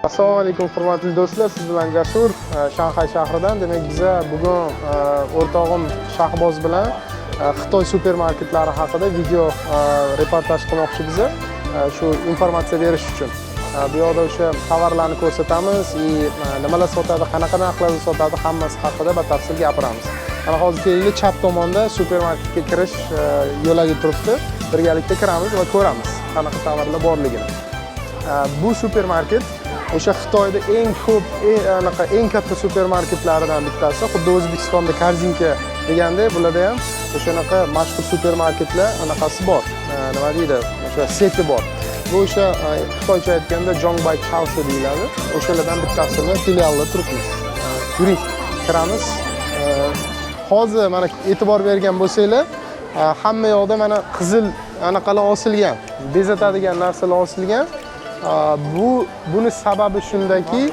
Assalomu alaykum hurmatli do'stlar, siz bilan Jasur Shanxay shahridan. Demak, biz bugun o'rtog'im Shahboz bilan Xitoy supermarketlari haqida video reportaj qilmoqchimiz. Shu informatsiya berish uchun. Bu yerda o'sha tovarlarni ko'rsatamiz, nimalar sotadi, qanaqa narxlarda sotadi, hammasi haqida batafsil gapiramiz. Mana hozir kelaylik, chap tomonda supermarketga kirish yo'lagi turibdi. Birgalikda kiramiz va ko'ramiz qanaqa tovarlar borligini. Bu supermarket o'sha Xitoyda eng ko'p, eng katta supermarketlaridan bittasi. Xuddi O'zbekistonda Korzinka degandek, bularda ham o'shanaqa mashhur supermarketlar anaqasi bor. Nima deydi? O'sha seti bor. Bu o'sha Xitoycha aytganda Zhongbai Chaoshu deyiladi. O'shalardan bittasini filialida turibmiz. Yuring, kiramiz. Hozir mana e'tibor bergan bo'lsanglar, hamma yoqda mana qizil anaqalar osilgan, bezatadigan narsalar osilgan. Buni sababi shundaki,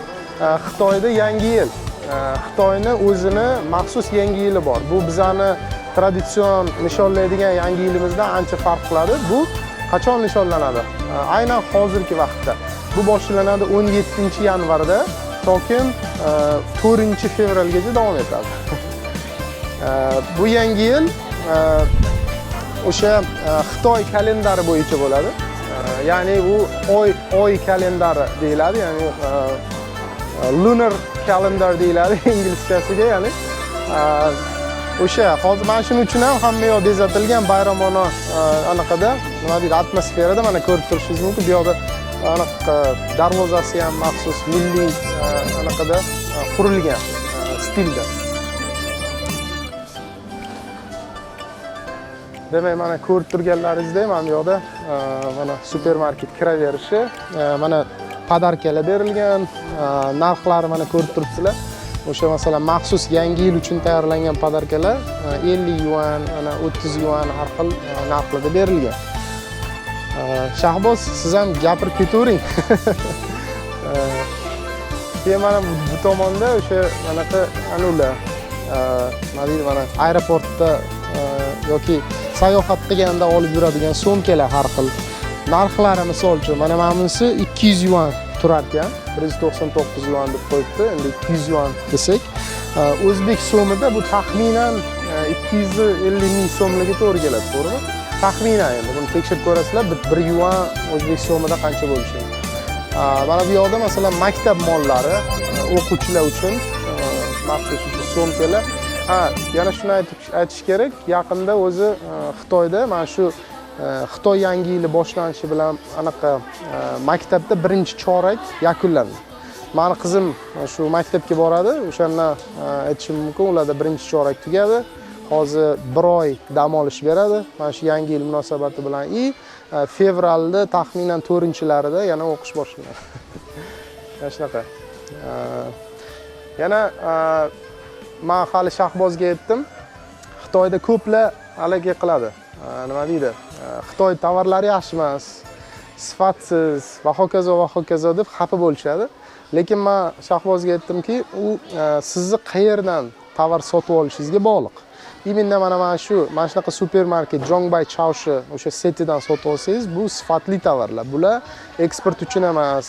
Xitoyda Yangi yil, Xitoyning o'zini maxsus Yangi yili bor. Bu bizani traditsion nishonlaydigan Yangi yilimizdan ancha farq qiladi. Bu qachon nishonlanadi? Aynan hozirgi vaqtda. Bu boshlanadi 17-yanvarda to'kin 4-fevralgacha davom etadi. Bu Yangi yil o'sha Xitoy kalendari bo'yicha bo'ladi. Ya'ni bu oy kalendari deyiladi, ya'ni lunar calendar deyiladi inglizchasiga, ya'ni o'sha hozir mana shuning uchun ham hamma yoq bezatilgan bayramona anaqada, nima deydi, atmosferada mana ko'rib turishingiz mumkin. Bu yoqda anaqa darvozasi ham maxsus milliy anaqada qurilgan stilda. Demak, mana ko'rib turganlaringizdek, mana bu yoqda mana supermarket kiraverishi, mana podarkalar berilgan, narxlari mana ko'rib turibsizlar. O'sha masalan maxsus Yangi yil uchun tayyorlangan podarkalar 50 yuan, ana 30 yuan har xil narxlarda berilgan. Shahboz, siz ham gapirib ketavering. Keyin mana bu tomonda o'sha manaqa anular, nima deydi, mana aeroportda yoki sayohat qilganda olib yuradigan so'mkalar har xil. Narxlari misol uchun mana bunisi 200 yuan turar ekan, 199 yuan deb qo'yibdi. Endi 200 yuan desak, o'zbek so'mida bu taxminan 250 ming so'mlarga to'g'ri keladi, to'g'rimi? Taxminan endi buni tekshirib ko'rasizlar, 1 yuan o'zbek so'mida qancha bo'lishi. Mana bu yoqda masalan maktab mollari, o'quvchilar uchun maxsus so'mkalar. Yana shuni aytish kerak, yaqinda o'zi Xitoyda mana shu Xitoy Yangi yili boshlanishi bilan anaqa maktabda birinchi chorak yakunlandi. Meni qizim shu maktabga boradi, o'shandan aytishim mumkin, ularda birinchi chorak tugadi. Hozir 1 oy dam olish beradi. Mana shu Yangi yil munosabati bilan fevralda taxminan 4-larida yana o'qish boshlanadi. Mana shunaqa. Yana men hali Shahbozga aytdim, Xitoyda ko'plar haligi qiladi. Nima deydi? Xitoy tovarlari yaxshi emas, sifatsiz va hokazo deb xafa bo'lishadi. Lekin men Shahbozga aytdimki, u sizni qayerdan tovar sotib olishingizga bog'liq. Imенно mana shunaqa supermarket Zhongbai Chaoshu o'sha setidan sotib olsangiz, bu sifatli tovarlar. Bular eksport uchun emas.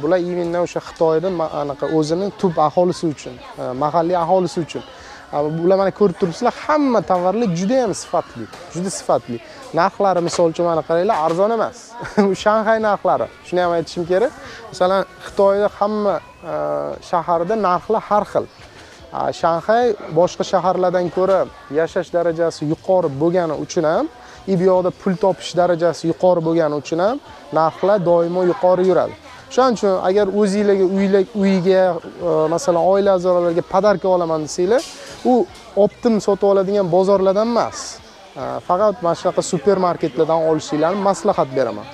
Bular imенно o'sha Xitoyning anaqa o'zining tub aholisi uchun, mahalliy aholisi uchun. Bular mana ko'rib turibsizlar, hamma tovarlar juda ham sifatli, juda sifatli. Narxlari misol uchun mana qaranglar, arzon emas. Bu Shanxay narxlari. Shuni ham aytishim kerak. Masalan, Xitoyda hamma shaharda narxlar har xil. Shanxay boshqa shaharlardan ko'ra yashash darajasi yuqori bo'lgani uchun ham, bu yoqda pul topish darajasi yuqori bo'lgani uchun ham narxlar doimo yuqori yuradi. Shuning uchun agar o'zingizlarga uyiga, masalan, oila a'zolariga podarka olaman desanglar, u optim sotib oladigan bozorlardan emas. Faqat mana shunaqa supermarketlardan olishinglarni maslahat beraman.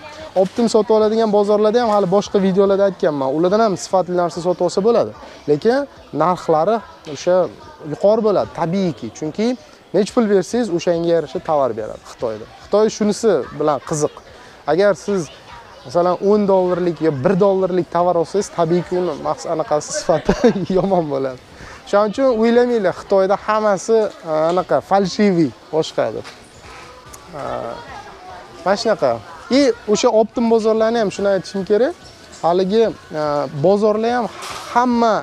Optim sotib oladigan bozorlarda ham hali boshqa videolarda aytganman. Ulardan ham sifatli narsa sotib olsa bo'ladi. Lekin narxlari o'sha yuqori bo'ladi, tabiiyki. Chunki nech pul bersangiz, o'shanga yarasha tovar beradi Xitoyda. Xitoy shunisi bilan qiziq. Agar siz masalan $10 yo $1 tovar olsangiz, tabiiyki uni anaqasi sifati yomon bo'ladi. Shuning uchun o'ylamanglar, Xitoyda hammasi anaqa falshiviy, boshqa deb. Mana shunaqa. O'sha optim bozorlarni ham shuni aytishim kerak. haligi bozorlar ham hamma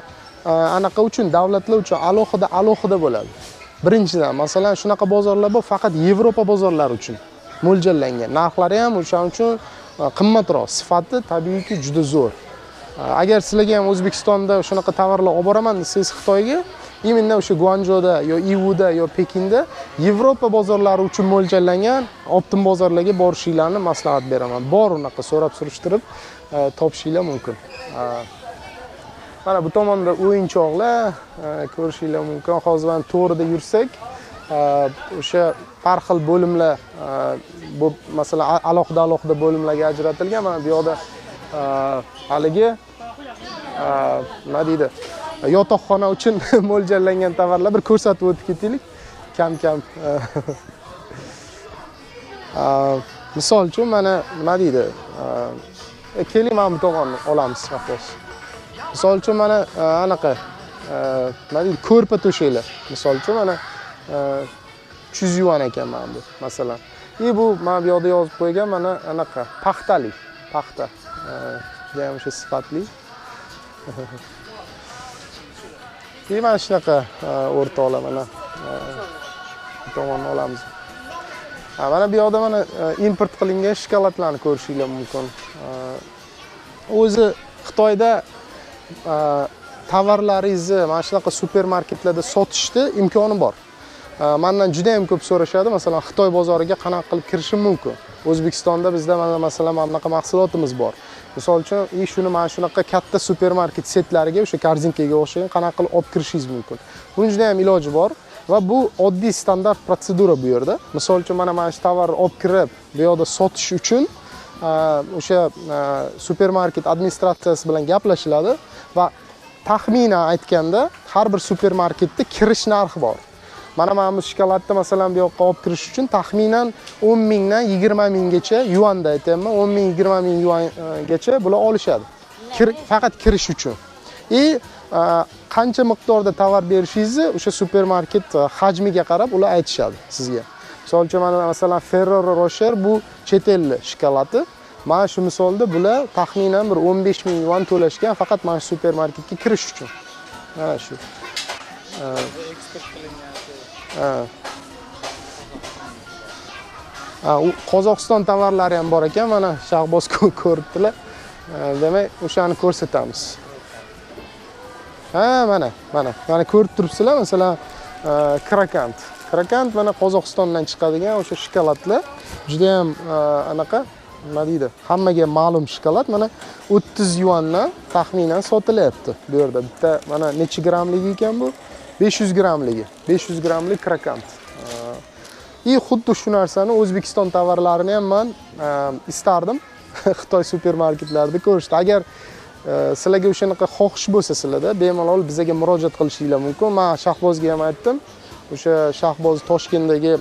anaqa uchun davlatlar uchun alohida bo'ladi. Birinchidan, masalan, shunaqa bozorlar bor, faqat Yevropa bozorlari uchun mo'ljallangan. Narxlari ham o'shaning uchun qimmatroq, sifati tabiiyki juda zo'r. Agar sizlarga ham O'zbekistonda shunaqa tovarlar olib boraman desangiz Xitoyga, именно o'sha Guangzhouda yo Iwuda yo Pekinda Yevropa bozorlari uchun mo'ljallangan optim bozorlarga borishinglarni maslahat beraman. Bor unaqa so'rab surishtirib topishinglar mumkin. Mana bu tomonda o'yinchoqlar ko'rishinglar mumkin. Hozir mana to'g'rida yursak, o'sha har xil bo'limlar bu masalan alohida bo'limlarga ajratilgan. Mana bu yoqda haligi nima deydi? Yotoqxona uchun mo'ljallangan tovarlar bir ko'rsatib o'tib ketaylik. Kam. Misol uchun mana nima deydi? Keling mana bu tomonni olamiz afos. Misol uchun mana anaqa nima deydi? Ko'rpa to'shaklar. Misol uchun mana 300 yuan ekan mana bu masalan. Bu mana bu yoqda yozib qo'ygan mana anaqa paxtali, paxta. Juda ham o'sha sifatli. Mana shunaqa o'rtoqlar mana bu tomonni olamiz. Mana bu yoqda mana import qilingan shokoladlarni ko'rishinglar mumkin. O'zi Xitoyda tovarlaringizni mana shunaqa supermarketlarda sotishni imkoni bor. Mendan juda ham ko'p so'rashadi, masalan, Xitoy bozoriga qanaqa qilib kirishim mumkin? O'zbekistonda bizda masalan mana bunaqa mahsulotimiz bor. Misol uchun, shuni mana shunaqa katta supermarket setlariga, o'sha korzinkaga o'xshagan qanaqa qilib olib kirishingiz mumkin. Buning juda ham iloji bor va bu oddiy standart protsedura bu yerda. Misol uchun mana shu tovarni olib kirib, bu yoqda sotish uchun o'sha supermarket administratsiyasi bilan gaplashiladi va taxminan aytganda har bir supermarketda kirish narxi bor. Mana bu shokoladni masalan bu yoqqa olib kirish uchun taxminan 10 mingdan 20 minggacha yuanda aytaman, 10 ming 20 ming yuangacha bular olishadi. Faqat kirish uchun. Qancha miqdorda tovar berishingizni o'sha supermarket hajmiga qarab ular aytishadi sizga. Misol uchun mana masalan Ferrero Rocher bu chet el shokoladi. Mana shu misolda bular taxminan bir 15 ming yuan to'lashgan faqat mana shu supermarketga kirish uchun. Mana shu. Qozog'iston tovarlari ham bor ekan, mana Shahboz ko'ribdilar. Demak, o'shani ko'rsatamiz. Mana ko'rib turibsizlar, masalan, Krakant. Krakant mana Qozog'istondan chiqadigan o'sha shokoladlar. Juda ham anaqa, nima deydi? Hammaga ma'lum shokolad mana 30 yuandan taxminan sotilyapti bu yerda. Bitta mana necha grammligi ekan bu? 500 grammligi. 500 grammlik Krakant. Xuddi shu narsani O'zbekiston tovarlarini ham men istardim Xitoy supermarketlarida ko'rishni. Agar sizlarga o'shanaqa xohish bo'lsa sizlarda bemalol bizga murojaat qilishingiz mumkin. Men Shahbozga ham aytdim. O'sha Shahboz Toshkentdagi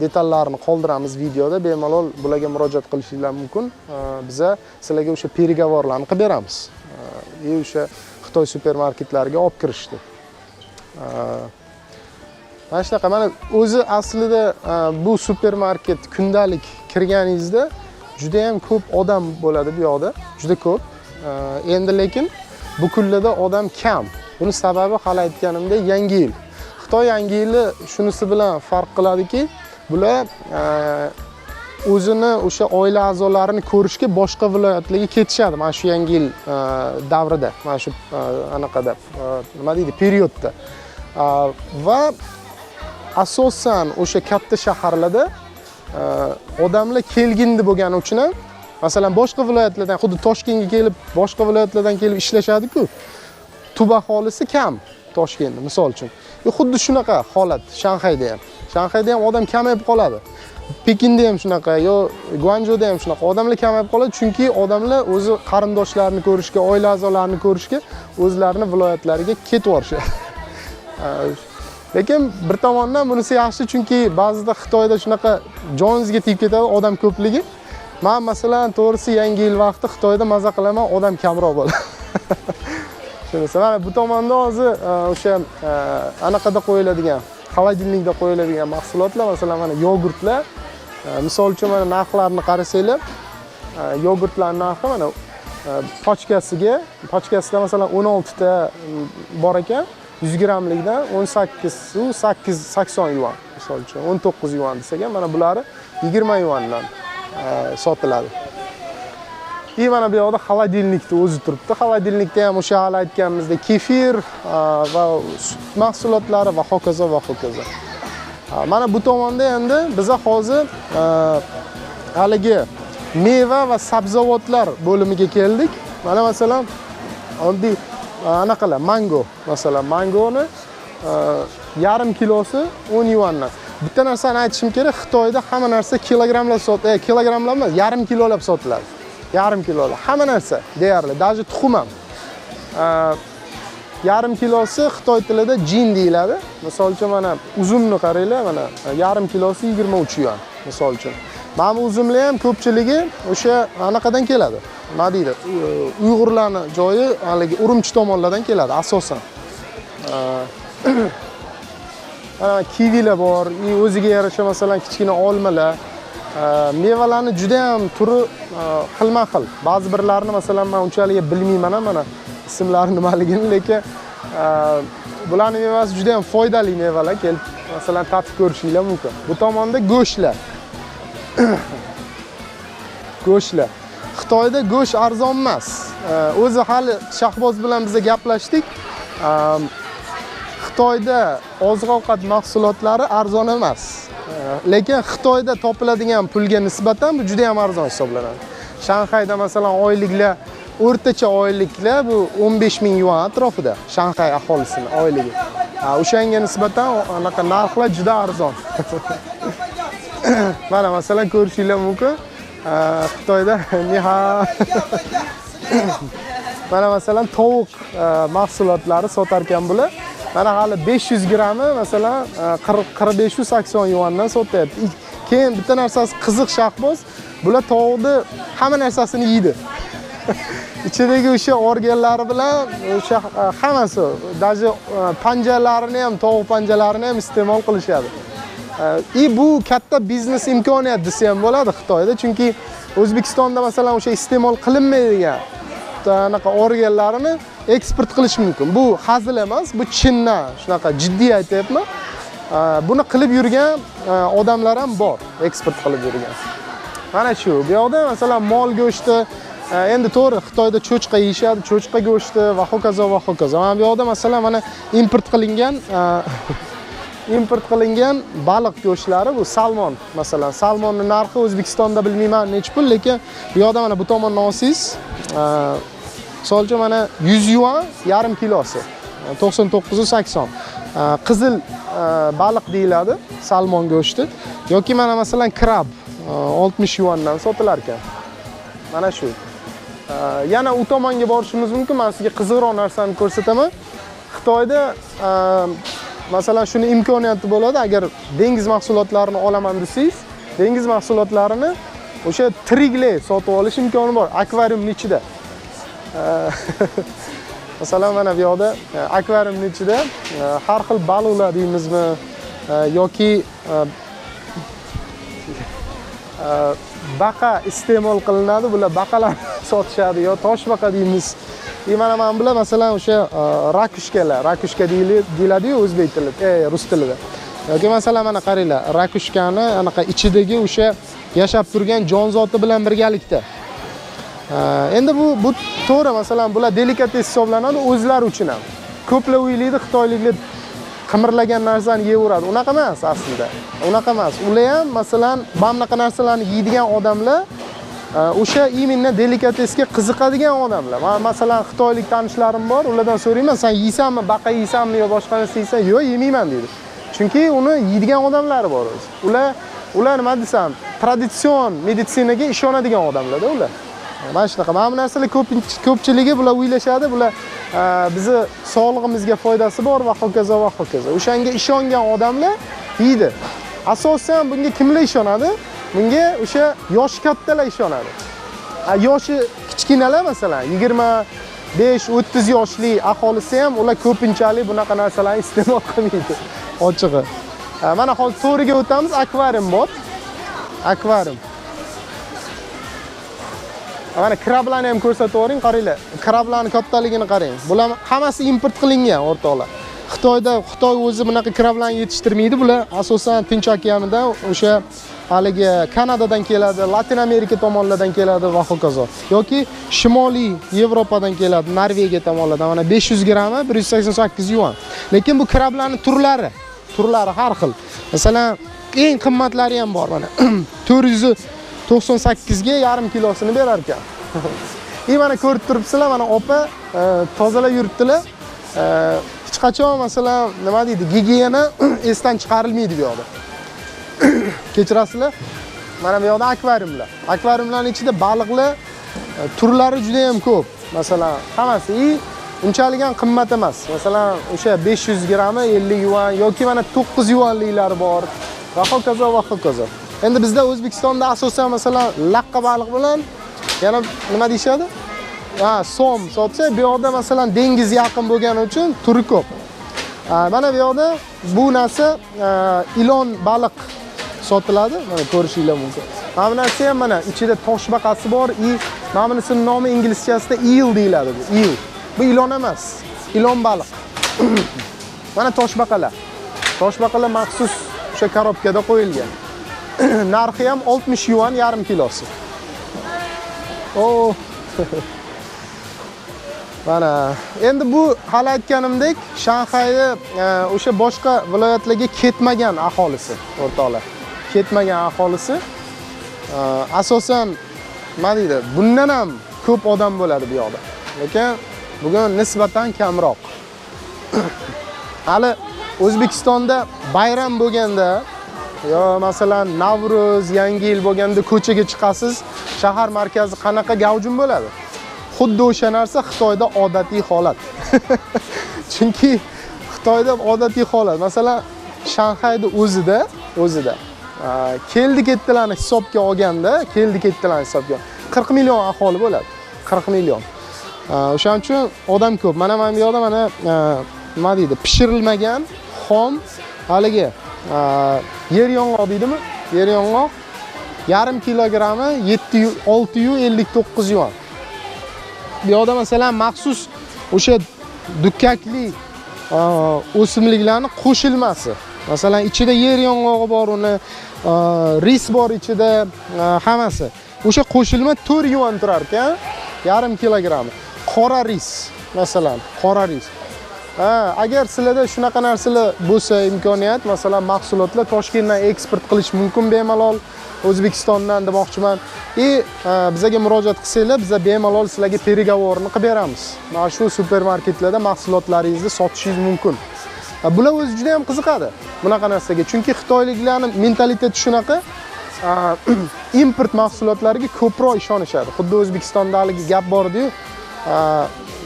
detallarni qoldiramiz videoda, bemalol bularga murojaat qilishingiz mumkin. Biza sizlarga o'sha переговорlarni qilib beramiz. O'sha Xitoy supermarketlariga olib kirishdi. Mana shunaqa, mana o'zi aslida bu supermarket kundalik kirganingizda juda ham ko'p odam bo'ladi bu yoqda, juda ko'p. Endi lekin bu kunlarda odam kam. Buni sababi hali aytganimdek Yangi yil. Xitoy Yangi yili shunisi bilan farq qiladiki, bular o'zini o'sha oila a'zolarini ko'rishga boshqa viloyatlarga ketishadi. Mana shu Yangi yil davrida, mana shu anaqada, nima deydi, periodda. Va asosan o'sha katta shaharlarda odamlar kelgindi bo'lgani uchun ham, masalan, boshqa viloyatlardan, xuddi Toshkentga kelib, boshqa viloyatlardan kelib ishlashadi-ku. Tub aholisi kam Toshkentda, misol uchun. Xuddi shunaqa holat Shanxayda ham. Shanxayda ham odam kamayib qoladi. Pekinda ham shunaqa, yo Guangzhouda ham shunaqa. Odamlar kamayib qoladi, chunki odamlar o'zi qarindoshlarini ko'rishga, oila a'zolarini ko'rishga o'zlarining viloyatlariga ketib borishadi. Lekin bir tomondan bunisi yaxshi, chunki ba'zida Xitoyda shunaqa joningizga tegib ketadi odam ko'pligi. Men masalan, to'g'risi Yangi yil vaqti Xitoyda maza qilaman, odam kamroq bo'ladi. Shunisi, mana bu tomonda hozir o'sha anaqada qo'yiladigan, xolodilnikda qo'yiladigan mahsulotlar, masalan, mana yogurtlar. Misol uchun mana narxlarini qarasanglar, yogurtlar narxi mana pochkasida masalan 16 ta bor ekan, 100 grammlikdan 18 u 80 yuan, misol uchun 19 yuan desak ham, mana bulari 20 yuandan sotiladi. Mana bu yoqda xolodilnikni o'zi turibdi. Xolodilnikda ham o'sha hali aytganimizdek kefir va sut mahsulotlari va hokazo va hokazo. Mana bu tomonda endi biz hozir haligi meva va sabzavotlar bo'limiga keldik. Mana masalan oddiy anaqalar mango, masalan mangoni yarim kilosi 10 yuandan. Bitta narsani aytishim kerak, Xitoyda hamma narsa kilogramlab sotiladi, kilogramlab emas, yarim kilolab sotiladi. Yarim kilolar. Hamma narsa deyarli, даже tuxum ham. Yarim kilosi Xitoy tilida jin deyiladi. Misol uchun mana uzumni qaranglar, mana yarim kilosi 23 yuan, misol uchun. Mana bu uzumlar ham ko'pchiligi o'sha anaqadan keladi. Nima deydi? Uyg'urlarning joyi haligi Urumchi tomonlardan keladi asosan. Mana kivilar bor, o'ziga yarasha masalan kichkina olmalar. Mevalarni juda ham turi xilma-xil. Ba'zi birlarini masalan men unchalik bilmayman, mana ismlari nimaligini, lekin bularning mevasi juda ham foydali mevalar. Kelib masalan tatib ko'rishinglar mumkin. Bu tomonda go'shtlar. Go'shtlar. Xitoyda go'sht arzon emas. O'zi hali Shahboz bilan biz gaplashdik. Xitoyda oziq-ovqat mahsulotlari arzon emas. Lekin Xitoyda topiladigan pulga nisbatan bu juda ham arzon hisoblanadi. Shanxayda masalan oyliklar, o'rtacha oyliklar bu 15 ming yuan atrofida. Shanxay aholisini oyligi. O'shanga nisbatan anaqa narxlar juda arzon. Mana masalan ko'rishinglar mumkin. Xitoyda mana masalan tovuq mahsulotlari sotar ekan bular. Mana hali 500 grammi masalan 45-80 yuandan sotyapti. Keyin bitta narsasi qiziq Shahboz, bular tovuqni hamma narsasini yeydi. Ichidagi o'sha organlari bilan o'sha hammasi, даже panjalarini ham, tovuq panjalarini ham iste'mol qilishadi. Bu katta biznes imkoniyat desa ham bo'ladi Xitoyda, chunki O'zbekistonda masalan o'sha iste'mol qilinmaydigan anaqa organlarini eksport qilish mumkin. Bu hazil emas, bu chindan, shunaqa jiddiy aytayapman. Buni qilib yurgan odamlar ham bor, eksport qilib yurgan. Mana shu. Bu yoqda masalan mol go'shti, endi to'g'ri Xitoyda cho'chqa yeyishadi, cho'chqa go'shti va hokazo va hokazo. Mana bu yoqda masalan mana import qilingan baliq go'shtlari, bu salmon. Masalan, salmonning narxi O'zbekistonda bilmayman nech pul, lekin bu yoqda mana bu tomondan olsangiz, misol uchun mana 100 yuan yarim kilosi, 99.80. Qizil baliq deyiladi, salmon go'shti. Yoki mana masalan krab 60 yuandan sotilar ekan. Mana shu. Yana u tomonga borishimiz mumkin. Men sizga qiziqroq narsani ko'rsataman. Xitoyda masalan shuni imkoniyati bo'ladi, agar dengiz mahsulotlarini olaman desangiz, dengiz mahsulotlarini o'sha tiriklay sotib olish imkoni bor akvariumning ichida. Masalan mana bu yoqda akvariumning ichida har xil baliqlar deymizmi yoki baqa iste'mol qilinadi, bular baqalar sotishadi yo toshbaqa deymiz. Mana men bilan masalan o'sha rakushka deyiladi-yu o'zbek tilida, rus tilida. Yoki masalan mana qaranglar, rakushkani anaqa ichidagi o'sha yashab turgan jonzoti bilan birgalikda. Endi bu to'g'ri, masalan bular delikates hisoblanadi o'zlari uchun ham. Ko'plar o'ylaydi Xitoyliklar qimirlagan narsani yeyaveradi. Unaqa emas aslida. Unaqa emas. Ular ham masalan bunaqa narsalarni yeydigan odamlar o'sha imенно delikatesga qiziqadigan odamlar. Men masalan xitoylik tanishlarim bor, ulardan so'rayman, sen yeysanmi, baqa yeysanmi yo boshqa narsa yeysan? Yo'q, yemayman deydi. Chunki uni yeydigan odamlari bor o'zi. Ular nima desam, traditsion meditsinaga ishonadigan odamlar-da ular. Mana shunaqa. Mana bu narsalar ko'pchiligi bular o'ylashadi, bular bizni sog'lig'imizga foydasi bor va hokazo va hokazo. O'shanga ishongan odamlar yeydi. Asosan bunga kimlar ishonadi? Bunga o'sha yoshi kattalar ishonadi. Yoshi kichkinalar masalan 25-30 yoshli aholisi ham ular ko'pinchalik bunaqa narsalarni iste'mol qilmaydi. Ochig'i. Mana hozir to'riga o'tamiz, akvarium bor. Akvarium. Mana krablarni ham ko'rsatib o'ring, qaranglar. Krablarning kattaligini qarang. Bular hammasi import qilingan o'rtoqlar. Xitoy o'zi bunaqa krablarni yetishtirmaydi. Bular asosan Tinch okeanida o'sha haligi Kanadadan keladi, Latin Amerika tomonlardan keladi va hokazo. Yoki Shimoliy Yevropadan keladi, Norvegiya tomonlardan. Mana 500 grammi 188 yuan. Lekin bu krablarning turlari har xil. Masalan, eng qimmatlari ham bor mana. 498 ga yarim kilosini berar ekan. Mana ko'rib turibsizlar, mana opa tozalab yuribdilar. Hech qachon masalan, nima deydi, gigiyena esdan chiqarilmaydi bu yoqda. Kechirasizlar? Mana bu yoqda akvariumlar. Akvariumlarning ichida baliqlar turlari juda ham ko'p. Masalan, hammasi unchalik ham qimmat emas. Masalan, o'sha 500 grammi 50 yuan yoki mana 9 yuanliklari bor. Va hokazo va hokazo. Endi bizda O'zbekistonda asosan masalan laqqa baliq bilan yana nima deyshadi? Som sotsa, bu yoqda masalan dengiz yaqin bo'lgani uchun turi ko'p. Mana bu yoqda bu narsa ilon baliq sotiladi. Mana ko'rishinglar mumkin. Mana bu narsa ham mana ichida toshbaqasi bor. Mana bunisining nomi inglizchasida eel deyiladi bu. Eel. Bu ilon emas, ilon baliq. Mana toshbaqalar. Toshbaqalar maxsus o'sha korobkada qo'yilgan. Narxi ham 60 yuan yarim kilosi. Mana endi bu hali aytganimdek Shanxayda o'sha boshqa viloyatlarga ketmagan aholisi, o'rtoqlar. Ketmagan aholisi asosan nima deydi, bundan ham ko'p odam bo'ladi bu yoqda. Lekin bugun nisbatan kamroq. Hali O'zbekistonda bayram bo'lganda yo masalan Navruz, Yangi yil bo'lganda ko'chaga chiqasiz, shahar markazi qanaqa gavjum bo'ladi? Xuddi o'sha narsa Xitoyda odatiy holat. Chunki Xitoyda odatiy holat. Masalan, Shanxayda o'zida keldi-ketdilarni hisobga olganda, 40 million aholi bo'ladi. 40 million. O'shaning uchun odam ko'p. Mana bu yoqda mana nima deydi? Pishirilmagan xom haligi yer yong'oq deydimi? Yer yong'oq yarim kilogrammi 659 yuan. Bu yoqda masalan maxsus o'sha dukkakli o'simliklarning qo'shilmasi. Masalan, ichida yer yong'og'i bor, uni ris bor ichida, hammasi. O'sha qo'shilma 4 yuan turar ekan, yarim kilogrammi. Qora ris, masalan, qora ris. Agar sizlarda shunaqa narsalar bo'lsa, imkoniyat, masalan, mahsulotlar Toshkentdan eksport qilish mumkin bemalol O'zbekistondan demoqchiman. Bizga murojaat qilsanglar, biz bemalol sizlarga переговорni qilib beramiz. Mana shu supermarketlarda mahsulotlaringizni sotishingiz mumkin. Bular o'zi juda ham qiziqadi bunaqa narsaga. Chunki xitoyliklarning mentaliteti shunaqa, import mahsulotlariga ko'proq ishonishadi. Xuddi O'zbekistonda haligi gap bor edi-yu,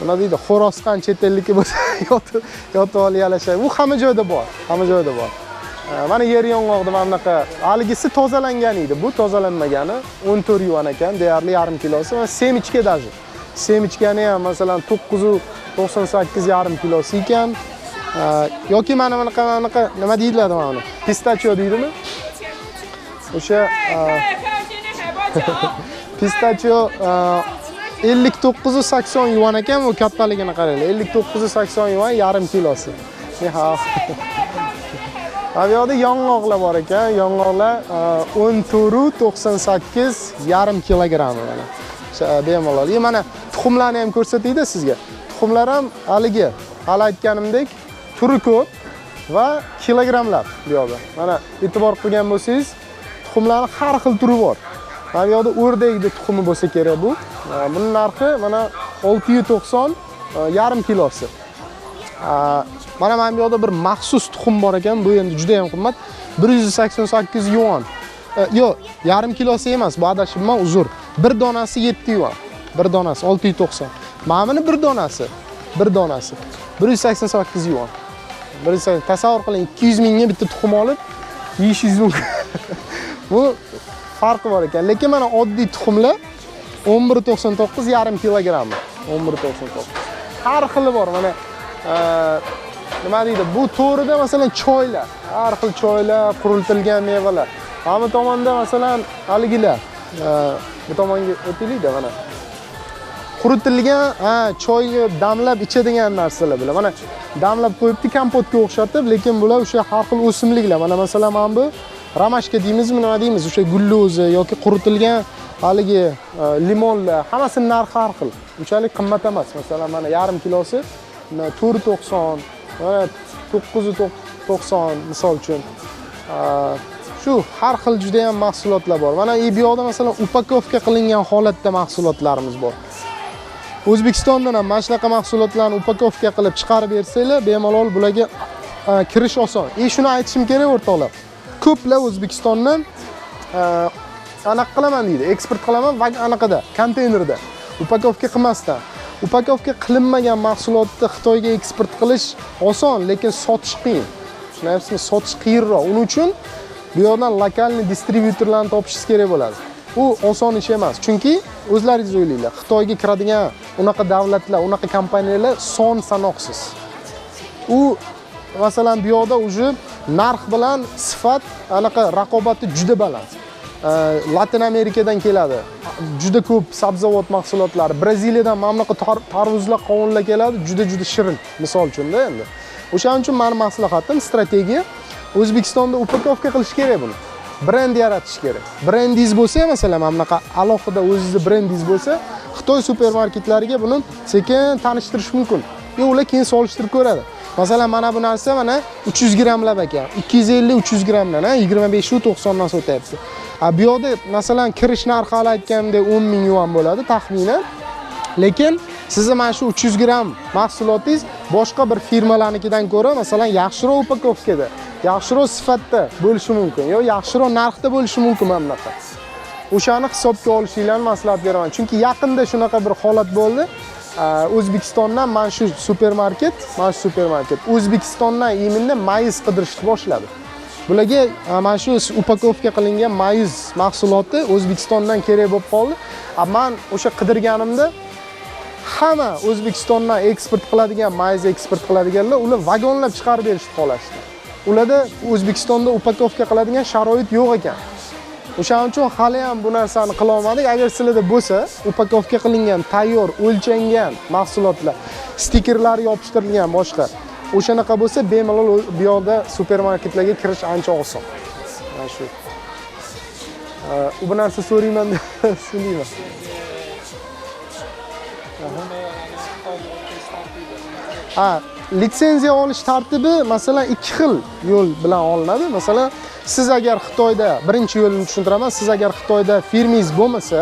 nima deydi, xo'rosqan chet ellikka bo'lsa yotib olib yalashadi. Bu hamma joyda bor, hamma joyda bor. Mana yer yong'oqda mana bunaqa haligisi tozalangan edi. Bu tozalanmagani 14 yuan ekan, deyarli yarim kilosi. Va semichka даже. Semichkani ham masalan 998 yarim kilosi ekan. Yoki mana bunaqa nima deyiladi mana buni? Pistachio deydimi? O'sha pistachio 59.80 yuan ekan, bu kattaligini qaranglar. 59.80 yuan yarim kilosi. Bu yoqda yong'oqlar bor ekan. Yong'oqlar 14.98 yarim kilogramm mana. Bemalol. Mana tuxumlarni ham ko'rsataydi sizga. Tuxumlar ham hali aytganimdek turi ko'p va kilogramlab bu yoqda. Mana e'tibor qilgan bo'lsangiz, tuxumlarning har xil turi bor. Mana bu yoqda o'rdakdek tuxumi bo'lsa kerak bu. Buning narxi mana 690 yarim kilosi. Mana bu yoqda bir maxsus tuxum bor ekan, bu endi juda ham qimmat. 188 yuan. Yo'q, yarim kilosi emas, bu adashibman, uzr. Bir donasi 7 yuan. Bir donasi 690. Mana buni bir donasi 188 yuan. Tasavvur qiling, 200 mingga bitta tuxum olib yeyishingiz mumkin. Bu farqi bor ekan. Lekin mana oddiy tuxumlar 11.99 yarim kilogramm. 11.99. Har xili bor mana. Nima deydi? Bu to'rida masalan choylar, har xil choylar, quritilgan mevalar. Hamma tomonda masalan haligilar. Bu tomonga o'taylik-da mana. quritilgan, choyga damlab ichadigan narsalar bular. Mana damlab qo'yibdi kompotga o'xshatib, lekin bular o'sha har xil o'simliklar. Mana masalan mana bu ramashka deymizmi, nima deymiz? O'sha gulli o'zi yoki quritilgan haligi limonlar, hammasining narxi har xil. Unchalik qimmat emas. Masalan, mana yarim kilosi 4.90, mana 9.90 misol uchun. Shu har xil juda ham mahsulotlar bor. Mana bu yoqda masalan upakovka qilingan holatda mahsulotlarimiz bor. O'zbekistondan ham mana shunaqa mahsulotlarni upakovka qilib chiqarib bersanglar, bemalol bularga kirish oson. Shuni aytishim kerak o'rtoqlar. Ko'plar O'zbekistondan anaqa qilaman deydi, eksport qilaman va anaqada, konteynerda, upakovka qilmasdan. Upakovka qilinmagan mahsulotni Xitoyga eksport qilish oson, lekin sotish qiyin. Tushunayapsizmi? Sotish qiyinroq. Uning uchun bu yerdan lokalniy distribyutorlarni topishingiz kerak bo'ladi. U oson ish emas. Chunki o'zlaringiz o'ylanglar, Xitoyga kiradigan unaqa davlatlar, unaqa kompaniyalar son sanoqsiz. U masalan bu yerda uje narx bilan sifat anaqa raqobati juda baland. Latin Amerikadan keladi. Juda ko'p sabzavot mahsulotlari, Braziliyadan mana bunaqa tarvuzlar, qovunlar keladi, juda shirin, misol uchun-da endi. O'shaning uchun meni maslahatim, strategiya O'zbekistonda upakovka qilish kerak buni. Brend yaratish kerak. Brendingiz bo'lsa, masalan, mana bunaqa alohida o'zingizning brendingiz bo'lsa, Xitoy supermarketlariga buni sekin tanishtirish mumkin. Ular keyin solishtirib ko'radi. Masalan, mana bu narsa mana 300 grammlab ekan. 250-300 grammdan, 25-90 dan sotyapti. Bu yerda masalan kirish narxi hali aytganimdek 10 ming yuan bo'ladi taxminan. Lekin sizni mana shu 300 gramm mahsulotingiz boshqa bir firmalarnikidan ko'ra masalan yaxshiroq upakovkada, yaxshiroq sifatda bo'lishi mumkin, yo yaxshiroq narxda bo'lishi mumkin mana bunaqa. O'shani hisobga olishinglarni maslahat beraman. Chunki yaqinda shunaqa bir holat bo'ldi. O'zbekistondan mana shu supermarket O'zbekistondan iminda mayiz qidirishni boshladi. Bularga mana shu upakovka qilingan mayiz mahsuloti O'zbekistondan kerak bo'lib qoldi. Men o'sha qidirganimda hamma O'zbekistondan eksport qiladigan, mayiz eksport qiladiganlar ular vagonlab chiqarib berishni xohlashdi. Ularda O'zbekistonda upakovka qiladigan sharoit yo'q ekan. O'shaning uchun hali ham bu narsani qila olmadik. Agar sizlarda bo'lsa, upakovka qilingan, tayyor, o'lchangan mahsulotlar, stikerlari yopishtirilgan boshqa, o'shanaqa bo'lsa, bemalol bu yoqda supermarketlarga kirish ancha oson. Mana shu. Bu narsa so'rayman deb so'rayman. Litsenziya olish tartibi masalan 2 xil yo'l bilan olinadi. Masalan, siz agar Xitoyda, birinchi yo'lini tushuntiraman, siz agar Xitoyda firmangiz bo'lmasa,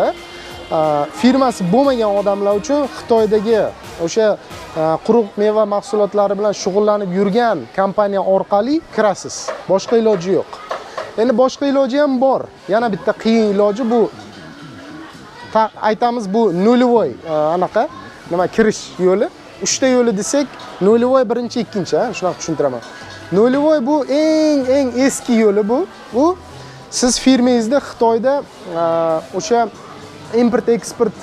firmasi bo'lmagan odamlar uchun Xitoydagi o'sha quruq meva mahsulotlari bilan shug'ullanib yurgan kompaniya orqali kirasiz. Boshqa iloji yo'q. Endi boshqa iloji ham bor. Yana bitta qiyin iloji bu aytamiz bu nolvoy anaqa nima kirish yo'li. 3 ta yo'li desak, nolvoy birinchi, ikkinchi, shunaqa tushuntiraman. Nolvoy bu eng eski yo'li bu. Bu siz firmangizda Xitoyda o'sha import eksport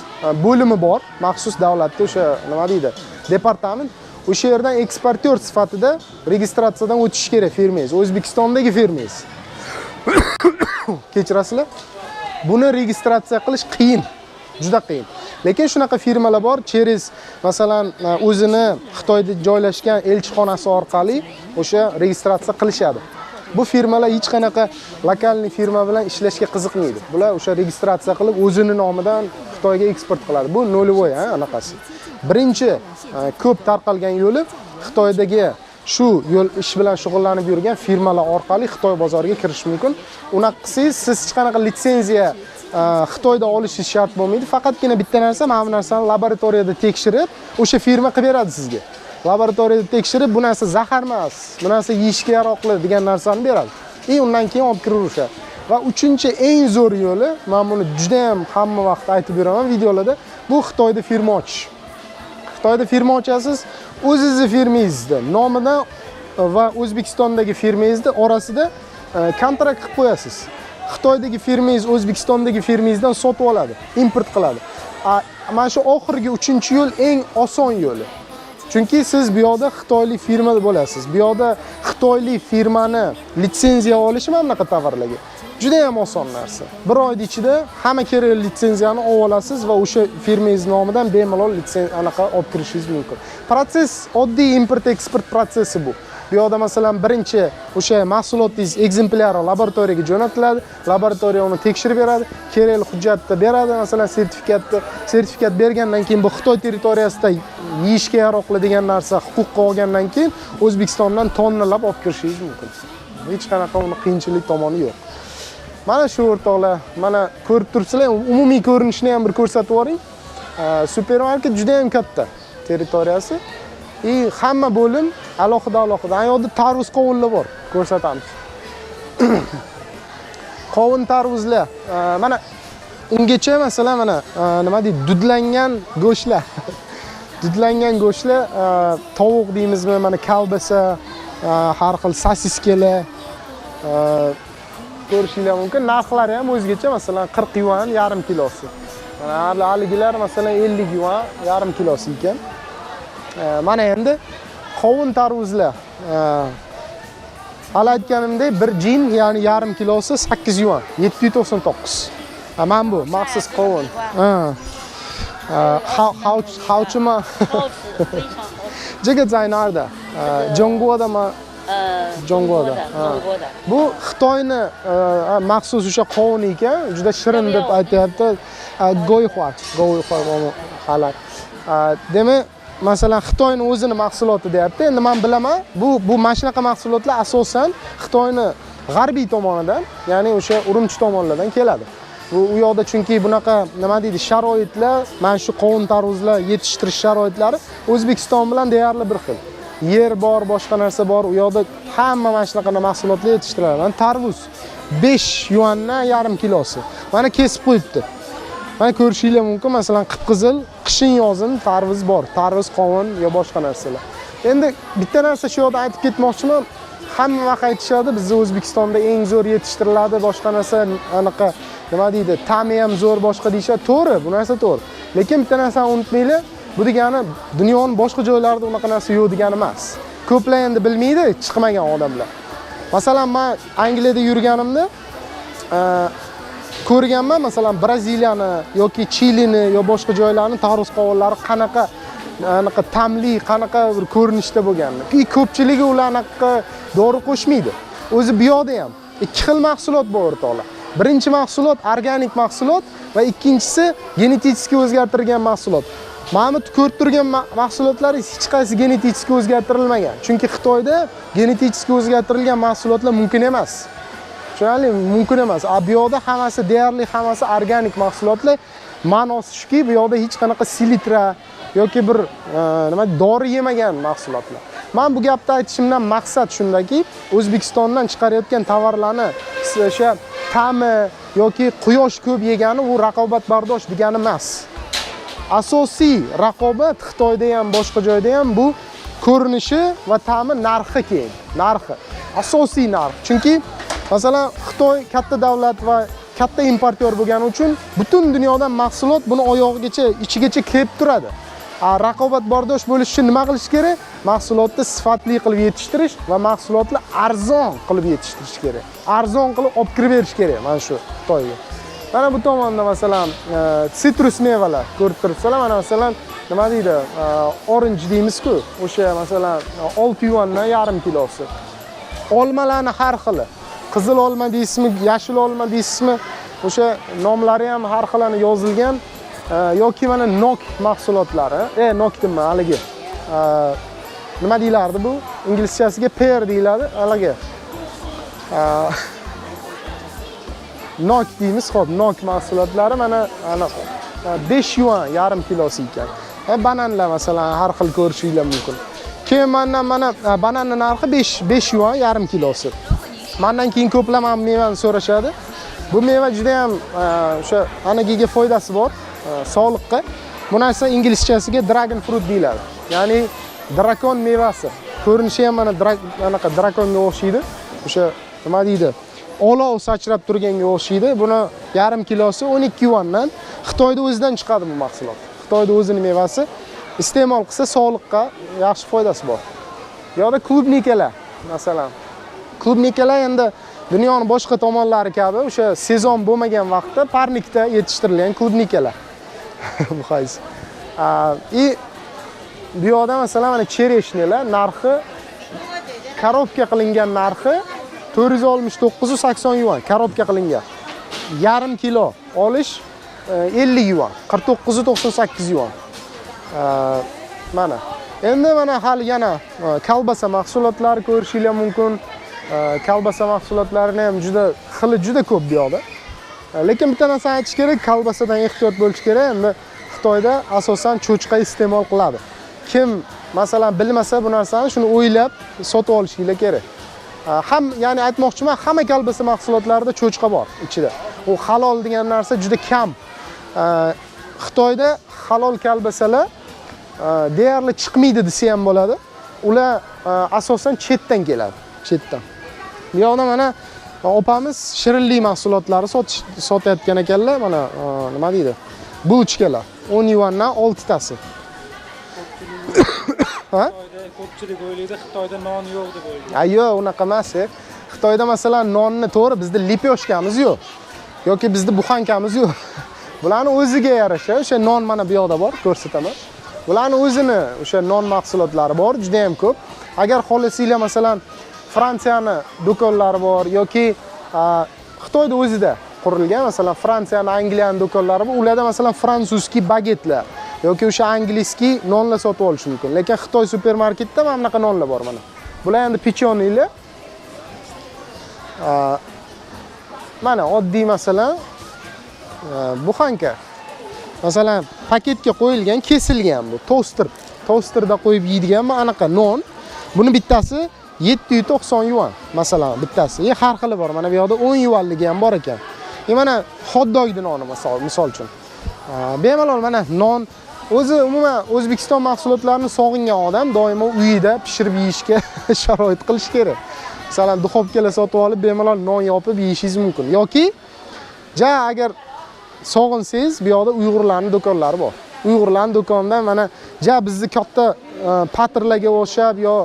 bo'limi bor, maxsus davlatda o'sha nima deydi, departament. O'sha yerdan eksportyor sifatida registratsiyadan o'tish kerak firmangiz, O'zbekistondagi firmangiz. Kechirasizlar? Buni registratsiya qilish qiyin, juda qiyin. Lekin shunaqa firmalar bor, через masalan o'zini Xitoyda joylashgan elchixonasi orqali o'sha registratsiya qilishadi. Bu firmalar hech qanaqa lokalniy firma bilan ishlashga qiziqmaydi. Bular o'sha registratsiya qilib o'zini nomidan Xitoyga eksport qiladi. Bu nolvoy, anaqasi. Birinchi ko'p tarqalgan yo'li Xitoydagi shu yo'l ish bilan shug'ullanib yurgan firmalar orqali Xitoy bozoriga kirish mumkin. Unaqa qilsangiz siz hech qanaqa litsenziya Xitoyda olishingiz shart bo'lmaydi. Faqatgina bitta narsa, mana bu narsani laboratoriyada tekshirib, o'sha firma qilib beradi sizga. Laboratoriyada tekshirib, bu narsa zahar emas, bu narsa yeyishga yaroqli degan narsani beradi. Undan keyin olib kiraverishadi. Va uchinchi eng zo'r yo'li, men buni juda ham hamma vaqt aytib beraman videolarda, bu Xitoyda firma ochish. Xitoyda firma ochasiz, o'zingizning firmangizda nomidan va O'zbekistondagi firmangizda orasida kontrakt qilib qo'yasiz. Xitoydagi firmangiz O'zbekistondagi firmangizdan sotib oladi, import qiladi. Mana shu oxirgi 3-yo'l eng oson yo'li. Chunki siz bu yoqda Xitoylik firma bo'lasiz. Bu yoqda Xitoylik firmani litsenziya olish mana bunaqa tovarlarga Juda ham oson narsa. Bir oyda ichida hamma kerakli litsenziyani olib olasiz va o'sha firmangiz nomidan bemalol litsenziya anaqa olib kirishingiz mumkin. Proses oddiy import-eksport prosesi bu. Bu yoqda masalan birinchi o'sha mahsulotingiz ekzemplari laboratoriyaga jo'natiladi, laboratoriya uni tekshirib beradi, kerakli hujjatni beradi, masalan sertifikat bergandan keyin bu Xitoy territoriyasida yeyishga yaroqli degan narsa huquqqa olgandan keyin O'zbekistondan tonnalab olib kirishingiz mumkin. Hech qanaqa uni qiyinchilik tomoni yo'q. Mana shu o'rtoqlar, mana ko'rib turibsizlar, umumiy ko'rinishini ham bir ko'rsatib yuboring. Supermarket juda ham katta territoriyasi. Hamma bo'lim alohida. Ana yoqda tarvuz qovunlar bor, ko'rsatamiz. Qovun tarvuzlar. Mana ungacha masalan mana nima deydi, dudlangan go'shtlar. Dudlangan go'shtlar, tovuq deymizmi, mana kalbasa, har xil sosiskalar ko'rishinglar mumkin. Narxlari ham o'zgacha, masalan 40 yuan yarim kilosi. Mana haligilar masalan 50 yuan yarim kilosi ekan. Mana endi qovun tarvuzlar. Hali aytganimdek bir jin, ya'ni yarim kilosi 8 yuan, 799. Mana bu maxsus qovun.好吃吗？这个在哪儿的？中国的吗？中国的。Bu Xitoyni maxsus o'sha qovun ekan, juda shirin deb aytayapti. Go'yxo'r xalar. Demak, masalan Xitoyni o'zini mahsuloti deyapti. Endi men bilaman, bu mana shunaqa mahsulotlar asosan Xitoyni g'arbiy tomonidan, ya'ni o'sha Urumchi tomonlardan keladi. U yoqda chunki bunaqa nima deydi, sharoitlar, mana shu qovun tarvuzlar yetishtirish sharoitlari O'zbekiston bilan deyarli bir xil. Yer bor, boshqa narsa bor. U yoqda hamma mana shunaqa mahsulotlar yetishtiradi. Mana tarvuz 5 yuandan yarim kilosi. Mana kesib qo'yibdi. Mana ko'rishinglar mumkin, masalan qip-qizil qishin yozin tarvuz bor. Tarvuz, qovun yo boshqa narsalar. Endi bitta narsa shu yoqda aytib ketmoqchiman. Hamma vaqt aytishadi, bizning O'zbekistonda eng zo'r yetishtiriladi, boshqa narsa anaqa nima deydi, ta'mi ham zo'r boshqa deyishadi. To'g'ri, bu narsa to'g'ri. Lekin bitta narsani unutmanglar, bu degani dunyoning boshqa joylarida unaqa narsa yo'q degani emas. Ko'plar endi bilmaydi, chiqmagan odamlar. Masalan, men Angliyada yurganimda ko'rganman, masalan Braziliyani yoki Chilini yo boshqa joylarning tarvuz qovunlari qanaqa ta'mli, qanaqa bir ko'rinishda bo'lganini. Ko'pchiligi ularga dori qo'shmaydi. O'zi bu yoqda ham ikki xil mahsulot bor o'rtoqlar. Birinchi mahsulot organik mahsulot va ikkinchisi genetik o'zgartirilgan mahsulot. Mana bu ko'rib turgan mahsulotlar hech qaysi genetik o'zgartirilmagan. Chunki Xitoyda genetik o'zgartirilgan mahsulotlar mumkin emas. Tushunarlimi? Mumkin emas. Bu yoqda hammasi deyarli hammasi organik mahsulotlar. Ma'nosi shuki, bu yoqda hech qanaqa selitra yoki bir nima dori yemagan mahsulotlar. Men bu gapni aytishimdan maqsad shundaki, O'zbekistondan chiqarayotgan tovarlarni o'sha ta'mi yoki quyosh ko'p yegani u raqobatbardosh degani emas. Asosiy raqobat Xitoyda ham boshqa joyda ham bu ko'rinishi va ta'mi, narxi keyin. Narxi. Asosiy narx. Chunki masalan Xitoy katta davlat va katta importyor bo'lgani uchun butun dunyodan mahsulot buni oyog'igacha, ichigacha kelib turadi. Raqobatbardosh bo'lish uchun nima qilish kerak? Mahsulotni sifatli qilib yetishtirish va mahsulotni arzon qilib yetishtirish kerak. Arzon qilib olib kirib berish kerak mana shu Xitoyga. Mana bu tomonda masalan sitrus mevalar ko'rib turibsizlar. Mana masalan nima deydi? Orange deymiz-ku. O'sha masalan 6 yuandan yarim kilosi. Olmalarni har xili. Qizil olma deysizmi, yashil olma deysizmi? O'sha nomlari ham har xilani yozilgan. Yoki mana nok mahsulotlari, nok demma, haligi. Nima deyiladi bu? Inglizchasiga pear deyiladi, haligi. Nok deymiz, xo'p, nok mahsulotlari mana 5 yuan yarim kilosi ekan. Bananlar masalan har xil ko'rishinglar mumkin. Keyin mana bananning narxi 5 yuan yarim kilosi. Mendan keyin ko'plar ham mevani so'rashadi. Bu meva juda ham o'sha anagiga foydasi bor. Sog'liqqa. Bu narsa inglizchasiga dragon fruit deyiladi. Ya'ni drakon mevasi. Ko'rinishi ham mana anaqa drakonga o'xshaydi. O'sha nima deydi? Olov sachrab turganga o'xshaydi. Buni yarim kilosi 12 yuandan Xitoyda o'zidan chiqadi bu mahsulot. Xitoyda o'zining mevasi. Iste'mol qilsa sog'liqqa yaxshi foydasi bor. Yo'da klubnikalar, masalan. Klubnikalar endi dunyoning boshqa tomonlari kabi o'sha sezon bo'lmagan vaqtda parnikda yetishtirilgan klubnikalar. Bu qaysi? И bu yoqda masalan mana chereshnilar narxi korobka qilingan narxi 469.80 yuan korobka qilingan. Yarim kilo olish 50 yuan, 49.98 yuan. Mana. Endi mana hali yana kolbasa mahsulotlari ko'rishingiz mumkin. Kolbasa mahsulotlarini ham juda ko'p bu yoqda. Lekin bitta narsani aytish kerak, kolbasadan ehtiyot bo'lish kerak. Endi Xitoyda asosan cho'chqa iste'mol qiladi. Kim masalan bilmasa bu narsani shuni o'ylab sotib olishingiz kerak. Ya'ni aytmoqchiman, hamma kolbasa mahsulotlarida cho'chqa bor ichida. U halol degan narsa juda kam. Xitoyda halol kolbasalar deyarli chiqmaydi desa ham bo'ladi. Ular asosan chetdan keladi, chetdan. Bu yoqda mana opamiz shirinlik mahsulotlari sotayotgan ekanlar. Mana nima deydi? Bulchkalar 10 yuandan 6 tasi. Ha? Ko'pchilik o'ylaydi Xitoyda non yo'q deb o'ylaydi. Yo'q, unaqa emas. Xitoyda masalan nonni to'g'ri bizda lepyoshkamiz yo'q. Yoki bizda buxankamiz yo'q. Bularning o'ziga yarasha o'sha non mana bu yoqda bor, ko'rsataman. Bularning o'zini o'sha non mahsulotlari bor, juda ham ko'p. Agar xohlasanglar masalan Fransiyani do'konlari bor yoki Xitoyda o'zida qurilgan, masalan Fransiyani, Angliyani do'konlari bor. Ularda masalan fransuzskiy bagetlar yoki o'sha angliskiy nonlar sotib olish mumkin. Lekin Xitoy supermarketda mana bunaqa nonlar bor mana. Bular endi pechonilar. Mana oddiy masalan buxanka. Masalan, paketga qo'yilgan, kesilgan bu tosterda qo'yib yeydigan anaqa non. Buni bittasi 790 yuan masalan bittasi. Har xili bor. Mana bu yoqda 10 yuanligi ham bor ekan. Mana hot dogning noni misol uchun. Bemalol mana non o'zi umuman O'zbekiston mahsulotlarini sog'ingan odam doimo uyida pishirib yeyishga sharoit qilish kerak. Masalan, duxovkaga sotib olib bemalol non yopib yeyishingiz mumkin. Yoki agar sog'insangiz, bu yoqda Uyg'urlarning do'konlari bor. Uyg'urlarning do'konidan mana bizni katta patrlarga o'xshab yo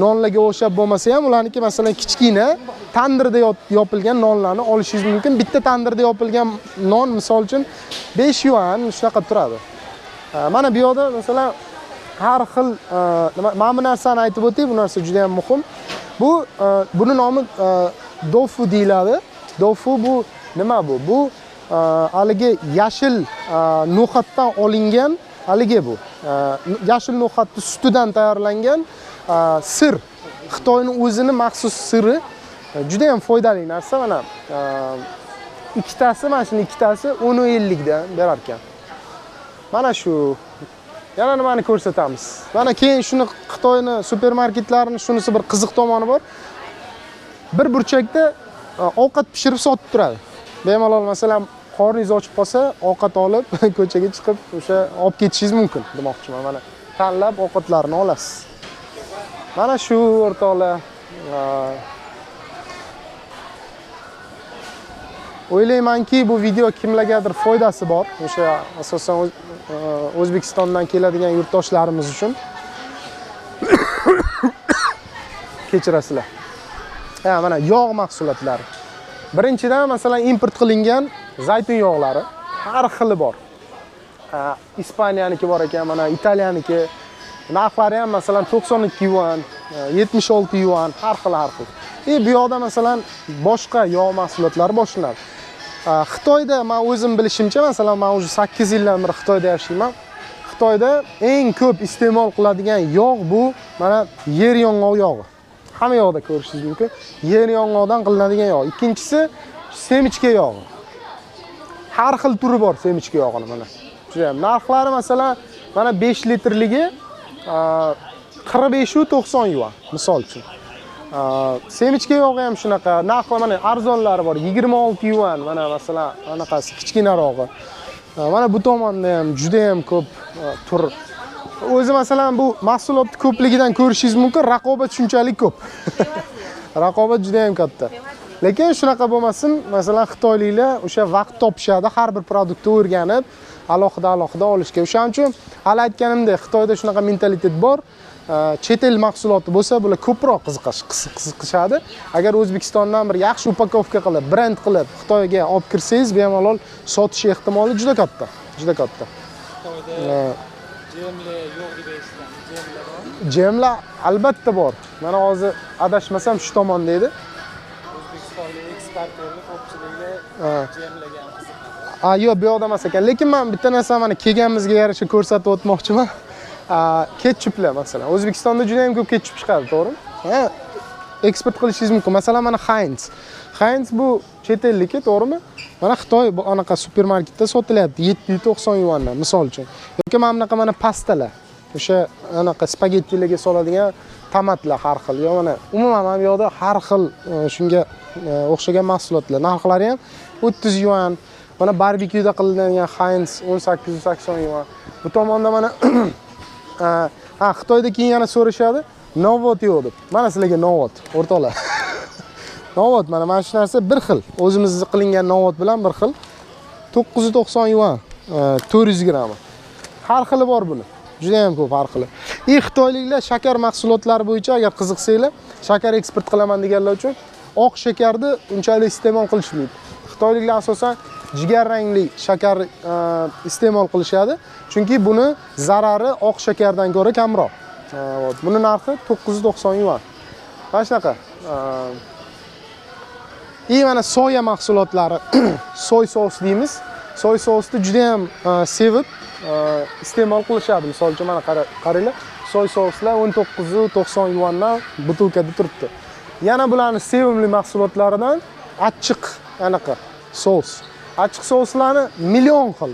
nonlarga o'xshab bo'lmasa ham, ularniki masalan kichkina tandirda yopilgan nonlarni olishingiz mumkin. Bitta tandirda yopilgan non misol uchun 5 yuan shunaqa turadi. Mana bu yoqda masalan har xil mana bu narsani aytib o'tay, bu narsa juda ham muhim. Buni nomi dofu deyiladi. Dofu bu nima bu? Bu haligi yashil no'xatdan olingan, haligi bu. Yashil no'xatning sutidan tayyorlangan sir. Xitoyning o'zining maxsus siri. Juda ham foydali narsa mana. Ikkitasi, mana shuni ikkitasi 10.50 dan berar ekan. Mana shu. Yana nimani ko'rsatamiz. Mana keyin shuni Xitoyning supermarketlarining shunisi bir qiziq tomoni bor. Bir burchakda ovqat pishirib sotib turadi. Bemalol masalan qorningiz ochib qolsa, ovqat olib ko'chaga chiqib o'sha olib ketishingiz mumkin demoqchiman. Mana tanlab ovqatlarni olasiz. Mana shu o'rtoqlar o'ylaymanki, bu video kimlargadir foydasi bor. O'sha asosan O'zbekistondan keladigan yurtdoshlarimiz uchun. Kechirasizlar. Mana yog' mahsulotlari. Birinchidan masalan import qilingan zaytun yog'lari har xili bor. Ispaniyaniki bor ekan, mana Italiyaniki. Narxlari ham masalan 92 yuan, 76 yuan, har xil. Bu yoqda masalan boshqa yog' mahsulotlari boshlanadi. Xitoyda men o'zim bilishimcha, masalan men уже 8 yildan beri Xitoyda yashayman. Xitoyda eng ko'p iste'mol qiladigan yog' bu mana yer yong'oq yog'i. Hamma yoqda ko'rishingiz mumkin. Yer yong'oqdan qilinadigan yog'. Ikkinchisi semichka yog'i. Har xil turi bor semichka yog'ini mana. Juda ham narxlari masalan mana 5 litrligi 45-90 yuan misol uchun. Semichka yog'i ham shunaqa. Narxlar mana arzonlari bor. 26 yuan mana masalan anaqasi kichkinarog'i. Mana bu tomonda ham juda ham ko'p tur. O'zi masalan bu mahsulotning ko'pligidan ko'rishingiz mumkin, raqobat shunchalik ko'p. Raqobat juda ham katta. Lekin shunaqa bo'lmasin, masalan xitoyliklar o'sha vaqt topishadi har bir produktni o'rganib, alohida olishga. O'shaning uchun hali aytganimdek, Xitoyda shunaqa mentalitet bor. chet el mahsuloti bo'lsa, bular ko'proq qiziqishadi. Agar O'zbekistondan bir yaxshi upakovka qilib, brend qilib Xitoyga olib kirsangiz, bemalol sotish ehtimoli juda katta. Juda katta. Xitoyda jemlar yo'q deb eshitdim. Jemlar bormi? Jemlar albatta bor. Mana hozir adashmasam shu tomonda edi. O'zbekistonlik eksportyorlar ko'pchiligi jemlagan qiziqadi. Yo'q, bu yoqda emas ekan. Lekin men bitta narsani mana kelganimizga yarasha ko'rsatib o'tmoqchiman. Ketchuplar masalan. O'zbekistonda juda ham ko'p ketchup chiqadi, to'g'rimi? Eksport qilishingiz mumkin. Masalan, mana Heinz. Heinz bu chet elniki, to'g'rimi? Mana Xitoy anaqa supermarketda sotilyapti 790 yuandan, misol uchun. Yoki mana pastalar. O'sha anaqa spagettilarga soladigan tomatlar har xil. Yo mana umuman bu yoqda har xil shunga o'xshagan mahsulotlar. Narxlari ham 30 yuan. Mana barbekyuda qilinadigan Heinz 1880 yuan. Bu tomonda mana Xitoyda keyin yana so'rashadi, Novot yo'q deb. Mana sizlarga Novot, o'rtoqlar. Novot mana shu narsa bir xil. O'zimizning qilingan Novot bilan bir xil. 990 yuan, 400 gramm. Har xili bor buni. Juda ham ko'p har xili. Xitoyliklar shakar mahsulotlari bo'yicha agar qiziqsanglar, shakar eksport qilaman deganlar uchun oq shakarni unchalik iste'mol qilishmaydi. Xitoyliklar asosan jigar rangli shakar iste'mol qilishadi, chunki buni zarari oq shakardan ko'ra kamroq. Buni narxi 990 yuan. Mana shunaqa. Mana soya mahsulotlari, soy sos deymiz. Soy sosni juda ham sevib iste'mol qilishadi. Misol uchun mana qaranglar, soy soslar 1990 yuandan butilkada turibdi. Yana bularning sevimli mahsulotlaridan achchiq anaqa sos. Achchiq soslarni million xil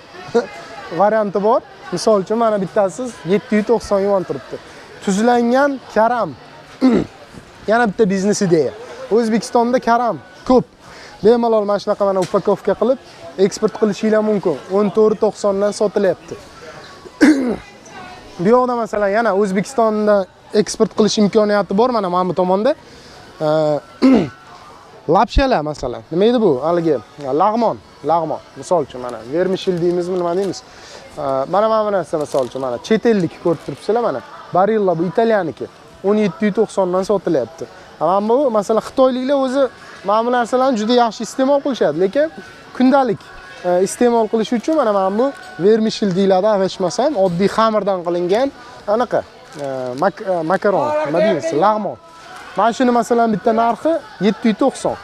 varianti bor. Misol uchun mana bittasi 790 yuan turibdi. Tuzlangan karam. Yana bitta biznes ideya. O'zbekistonda karam ko'p. Bemalol mana shunaqa mana upakovka qilib eksport qilishingiz mumkin. 14.90 dan sotilyapti. Bu yoqda masalan yana O'zbekistonda eksport qilish imkoniyati bor mana bu tomonda. Lapshalar masalan. Nima edi bu? Haligi lag'mon. Misol uchun mana vermishil deymizmi, nima deymiz? Mana narsa misol uchun mana chet ellik ko'rib turibsizlar mana. Barilla bu italyaniki. 1790 dan sotilyapti. Ammo bu masalan Xitoyliklar o'zi mana bu narsalarni juda yaxshi iste'mol qilishadi, lekin kundalik iste'mol qilish uchun mana bu vermishil deyiladi, adashmasam, oddiy xamirdan qilingan anaqa makaron, nima deymiz, lag'mon. Mana shuni masalan bitta narxi 790.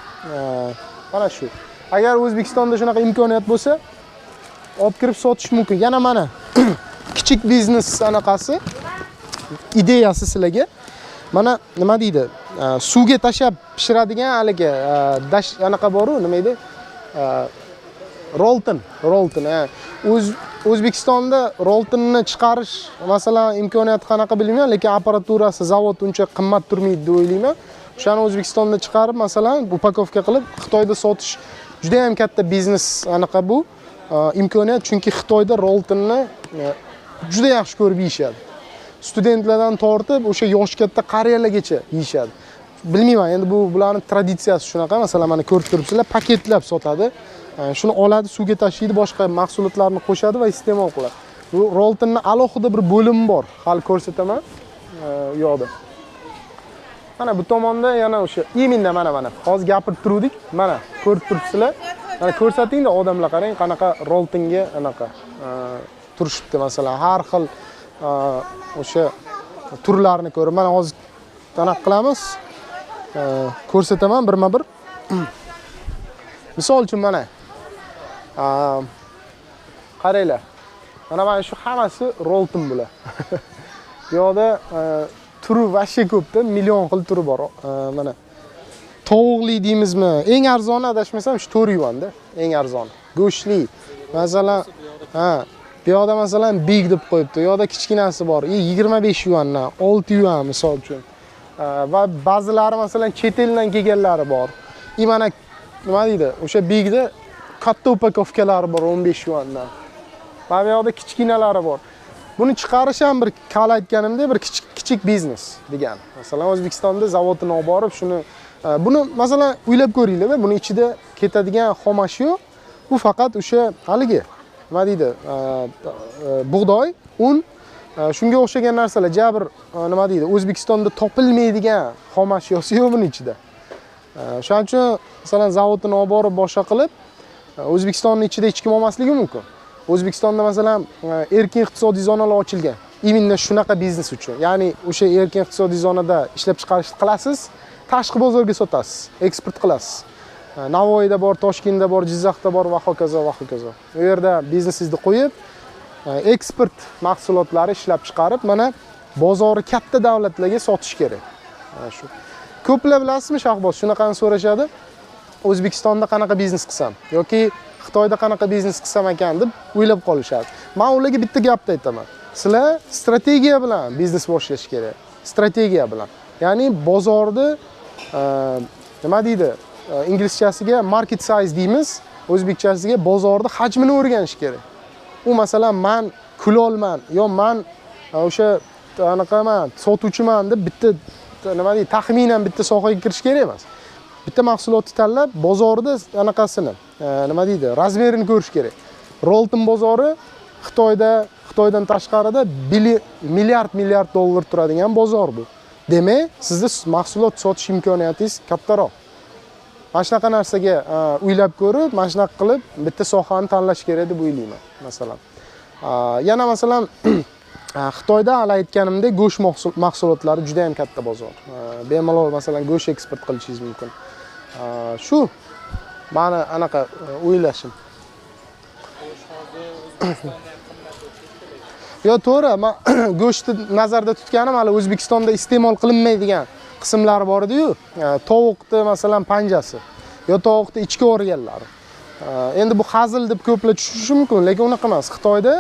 Mana shu. Agar O'zbekistonda shunaqa imkoniyat bo'lsa, olib kirib sotish mumkin. Yana mana kichik biznes anaqasi ideyasi sizlarga. Mana nima deydi? Suvga tashab pishiradigan haligi anaqa bor-ku, nima edi? Rolton. O'zbekistonda roltonni chiqarish masalan imkoniyati qanaqa bilmayman, lekin apparaturasi zavod uncha qimmat turmaydi deb o'ylayman. O'shani O'zbekistonda chiqarib masalan upakovka qilib Xitoyda sotish juda ham katta biznes anaqa bu imkoniyat, chunki Xitoyda roltonni juda yaxshi ko'rib yeyishadi. Studentlardan tortib o'sha yosh katta qariyalargacha yeyishadi. Bilmayman, endi bu bularning traditsiyasi shunaqa. Masalan, mana ko'rib turibsizlar, paketlab sotadi. Shuni oladi, suvga tashlaydi, boshqa mahsulotlarni qo'shadi va iste'mol qiladi. Bu roltonning alohida bir bo'limi bor. Hali ko'rsataman. Yo'qda. Mana bu tomonda yana o'sha iminda mana hozir gapirib turdik. Mana ko'rib turibsizlar. Mana ko'rsatingda odamlar qarang, qanaqa roltonga anaqa turishibdi. Masalan, har xil o'sha turlarini ko'rib, mana hozir anaqa qilamiz. Ko'rsataman birma-bir. Misol uchun mana qaranglar. Mana shu hammasi rolton bular. Bu yoqda turi vashshe ko'pda, million xil turi bor. Mana tovuqli deymizmi? Eng arzoni adashmasam shu 4 yuanda, eng arzoni. Go'shtli. Masalan, bu yoqda masalan big deb qo'yibdi. Bu yoqda kichkinasi bor. 25 yuandan, 6 yuan misol uchun. Va ba'zilari masalan chet eldan kelganlari bor. Mana nima deydi? O'sha bigda katta upakovkalari bor 15 yuandan. Va bu yoqda kichkinalari bor. Buni chiqarish ham bir kal aytganimdek bir kichik biznes degan. Masalan, O'zbekistonda zavodni olib borib, buni masalan o'ylab ko'ringlar, buni ichida ketadigan xomashyo bu faqat o'sha haligi nima deydi? Bug'doy, un Shunga o'xshagan narsalar, jabr nima deydi, O'zbekistonda topilmaydigan xom ashyosi yo'q buning ichida. Shuning uchun masalan zavodni olib borib boshqa qilib O'zbekistonning ichida hech kim olmasligi mumkin. O'zbekistonda masalan erkin iqtisodiy zonalar ochilgan. Именно shunaqa biznes uchun. Ya'ni o'sha erkin iqtisodiy zonada ishlab chiqarishni qilasiz, tashqi bozorga sotasiz, eksport qilasiz. Navoiyda bor, Toshkentda bor, Jizzaxda bor va hokazo va hokazo. U yerda biznesingizni qo'yib, eksport mahsulotlari ishlab chiqarib, mana bozori katta davlatlarga sotish kerak. Shu. Ko'plar bilasizmi, Shahboz, shunaqani so'rashadi. O'zbekistonda qanaqa biznes qilsam yoki Xitoyda qanaqa biznes qilsam ekan deb o'ylab qolishadi. Men ularga bitta gapni aytaman. Sizlar strategiya bilan biznes boshlash kerak. Strategiya bilan. Ya'ni bozorni nima deydi? Inglizchasiga market size deymiz, o'zbekchasiga bozorni hajmini o'rganish kerak. U masalan men kulolman, yo men o'sha anaqaman, sotuvchiman deb bitta nima deydi, taxminan bitta sohaga kirish kerak emas. Bitta mahsulotni tanlab, bozorda anaqasini, nima deydi, razmerini ko'rish kerak. Rolton bozori Xitoydan tashqarida milliard dollar turadigan bozor bu. Demak, sizda mahsulot sotish imkoniyatingiz kattaroq. Mana shunaqa narsaga o'ylab ko'rib, mana shunaqa qilib bitta sohani tanlash kerak deb o'ylayman, masalan. Yana masalan Xitoyda hali aytganimdek go'sht mahsulotlari juda ham katta bozor. Bemalol masalan go'sht eksport qilishingiz mumkin. Shu meni anaqa o'ylashim. Yo, to'g'ri, men go'shtni nazarda tutganim hali O'zbekistonda iste'mol qilinmaydigan qismlari bor edi-yu. Tovuqni masalan panjasi yo tovuqni ichki organlari. Endi bu hazil deb ko'plar tushunishi mumkin, lekin unaqa emas. Xitoyda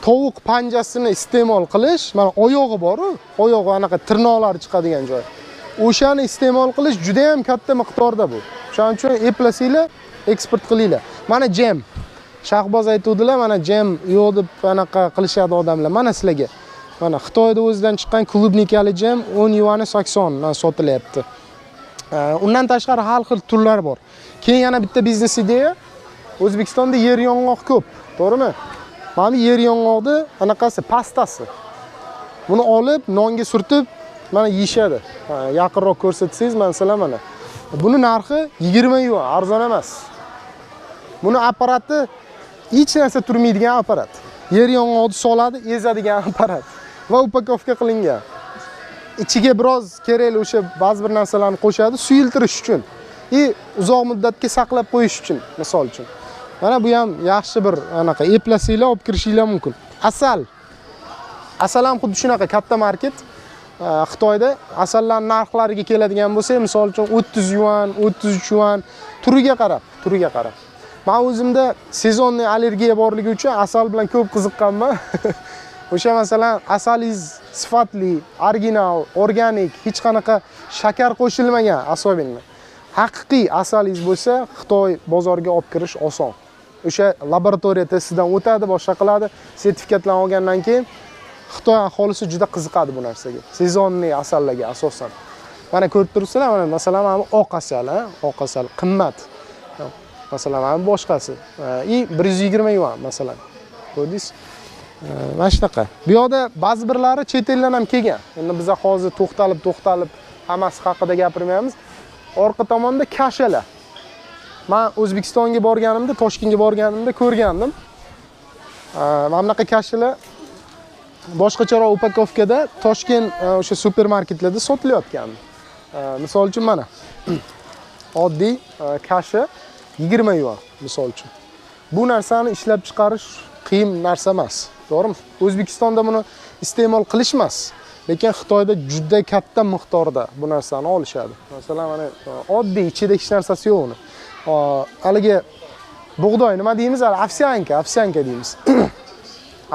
tovuq panjasini iste'mol qilish, mana oyog'i bor-ku, oyog'i anaqa tirnoqlari chiqadigan joy. O'shani iste'mol qilish juda ham katta miqdorda bu. Shuning uchun eplasinglar, eksport qilinglar. Mana jam. Shahboz aytuvdilar, mana jam yo'q deb anaqa qilishadi odamlar. Mana sizlarga. Mana Xitoyda o'zidan chiqqan klubnikali jam 10 yuan 80 dan sotilyapti. Undan tashqari har xil turlar bor. Keyin yana bitta biznes ideya. O'zbekistonda yer yong'oq ko'p, to'g'rimi? Mana yer yong'oqni anaqasi pastasi. Buni olib nonga surtib mana yeyishadi. Yaqinroq ko'rsatsangiz, masalan mana. Buni narxi 20 yuan, arzon emas. Buni apparati hech narsa turmaydigan apparat. Yer yong'oqni soladi, ezadigan apparat va upakovka qilingan. Ichiga biroz kerakli o'sha ba'zi bir narsalarni qo'shadi, suyultirish uchun. Uzoq muddatga saqlab qo'yish uchun, misol uchun. Mana bu ham yaxshi bir anaqa eplasinglar, olib kirishinglar mumkin. Asal. Asal ham xuddi shunaqa katta market. Xitoyda asallar narxlariga keladigan bo'lsa, misol uchun 30 yuan, 33 yuan turiga qarab. Men o'zimda sezonniy allergiya borligi uchun asal bilan ko'p qiziqqanman. O'sha masalan asalingiz sifatli, original, organik, hech qanaqa shakar qo'shilmagan asobinmi. Haqiqiy asalingiz bo'lsa, Xitoy bozoriga olib kirish oson. O'sha laboratoriya testidan o'tadi, boshqa qiladi. Sertifikatlarni olgandan keyin Xitoy aholisi juda qiziqadi bu narsaga. Sezonniy asallarga asosan. Mana ko'rib turibsizlar, mana masalan oq asal, oq asal qimmat. Masalan, mana boshqasi. 120 yuan masalan. Ko'rdingiz? Mana shunaqa. Bu yoqda ba'zi birlari chet eldan ham kelgan. Endi biz hozir to'xtalib hammasi haqida gapirmaymiz. Orqa tomonda kashalar. Men O'zbekistonga borganimda, Toshkentga borganimda ko'rgandim. Mana bunaqa kashalar boshqacharoq upakovkada Toshkent o'sha supermarketlarda sotilayotgandi. Misol uchun mana oddiy kasha 20 yuan misol uchun. Bu narsani ishlab chiqarish qiyin narsa emas, to'g'rimi? O'zbekistonda buni iste'mol qilishmas, lekin Xitoyda juda katta miqdorda bu narsani olishadi. Masalan, mana oddiy ichida hech narsasi yo'q uni. Haligi bug'doy nima deymiz? Ovsyanka deymiz.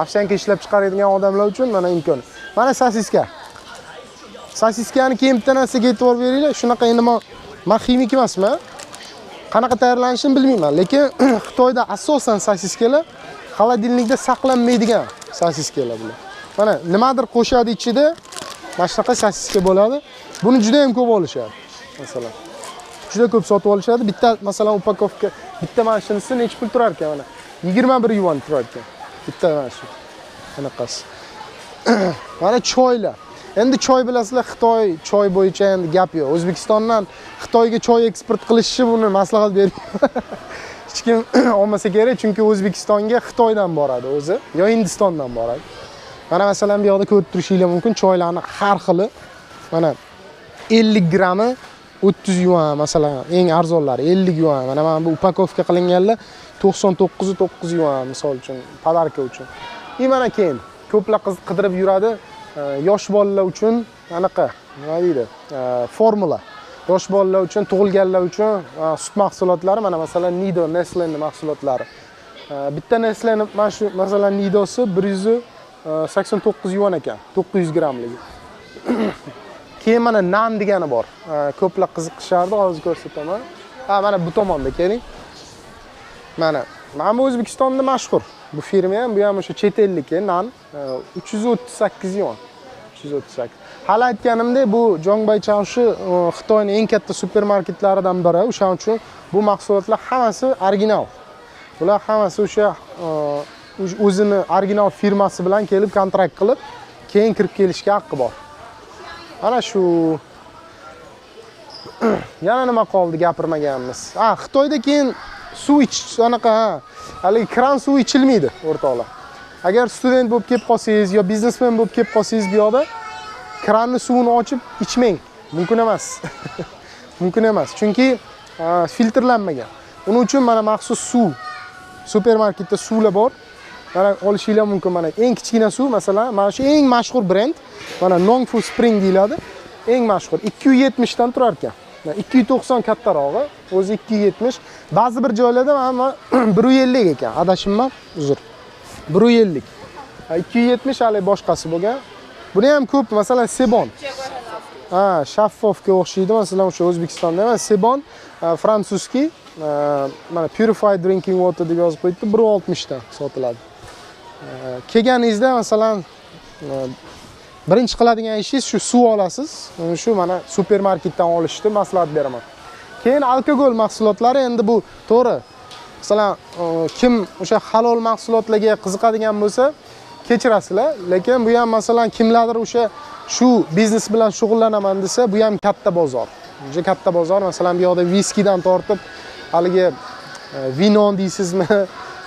Ovsyanka ishlab chiqaradigan odamlar uchun mana imkon. Mana sosiska. Sosiskani keyin bitta narsaga e'tibor beringlar. Shunaqa endi men ximik emasman. Qanaqa tayyorlanishini bilmayman, lekin Xitoyda asosan sosiskalar xolodilnikda saqlanmaydigan sosiskalar bular. Mana nimadir qo'shadi ichida, mana shunaqa sosiska bo'ladi. Buni juda ham ko'p olishadi. Masalan, juda ko'p sotib olishadi. Bitta masalan upakovka, bitta mana shunisi necha pul turar ekan mana? 21 yuan turar ekan. Bitta mana shu. Qanaqasi. Mana choylar. Endi choy bilasizlar, Xitoy choy bo'yicha endi gap yo'q. O'zbekistondan Xitoyga choy eksport qilishni buni maslahat bermayman. Hech kim olmasa kerak, chunki O'zbekistonga Xitoydan boradi o'zi, yo Hindistondan boradi. Mana masalan bu yoqda ko'rib turishingiz mumkin, choylarning har xili. Mana 50 grammi 30 yuan, masalan, eng arzonlari 50 yuan. Mana bu upakovka qilinganlar 99 yuan, misol uchun, podarka uchun. Mana keyin ko'plar qidirib yuradi, yosh bolalar uchun anaqa, nima deydi? Formula. Yosh bolalar uchun, tug'ilganlar uchun sut mahsulotlari, mana masalan Nido, Nestle'ning mahsulotlari. Bitta Nestle'ning mana shu masalan Nidosi 189 yuan ekan, 900 grammligi. Keyin mana nan degani bor. Ko'plar qiziqishardi, hozir ko'rsataman. Mana bu tomonda keling. Mana O'zbekistonda mashhur. Bu firma ham, bu ham o'sha chet elniki nan 338 yuan. 338. Hali aytganimdek, bu Jongbay Chaushi Xitoyning eng katta supermarketlaridan biri. O'shaning uchun bu mahsulotlar hammasi original. Bular hammasi o'sha o'zini original firmasi bilan kelib kontrakt qilib, keyin kirib kelishga haqqi bor. Mana shu yana nima qoldi gapirmaganimiz. Xitoyda keyin suv ichish anaqa, haligi kran suvi ichilmaydi, o'rtoqlar. Agar student bo'lib kelib qolsangiz yo biznesmen bo'lib kelib qolsangiz bu yoqda kranni suvini ochib ichmang. Mumkin emas. Mumkin emas, chunki filtrlanmagan. Uning uchun mana maxsus suv, supermarketda suvlar bor. Mana olishingiz mumkin. Mana eng kichkina suv, masalan, mana shu eng mashhur brend, mana Nongfu Spring deyiladi. Eng mashhur 270 dan turar ekan. 290 kattarog'i, o'zi 270. Ba'zi bir joylarda mana 150 ekan. Adashimman, uzr. 150. 270 hali boshqasi bo'lgan. Buni ham ko'p, masalan, Sebon. Shaffofga o'xshaydi, masalan, o'sha O'zbekistonda emas, Sebon, fransuzski, mana Purified Drinking Water deb yozib qo'yibdi, 160 dan sotiladi. Kelganingizda, masalan, birinchi qiladigan ishingiz shu suv olasiz. Shu mana supermarketdan olishni maslahat beraman. Keyin alkogol mahsulotlari, endi bu to'g'ri. Masalan, kim o'sha halol mahsulotlarga qiziqadigan bo'lsa, kechirasizlar, lekin bu ham masalan kimlardir o'sha shu biznes bilan shug'ullanaman desa, bu ham katta bozor. Juda katta bozor. Masalan, bu yoqda viskidan tortib, haligi vino deysizmi,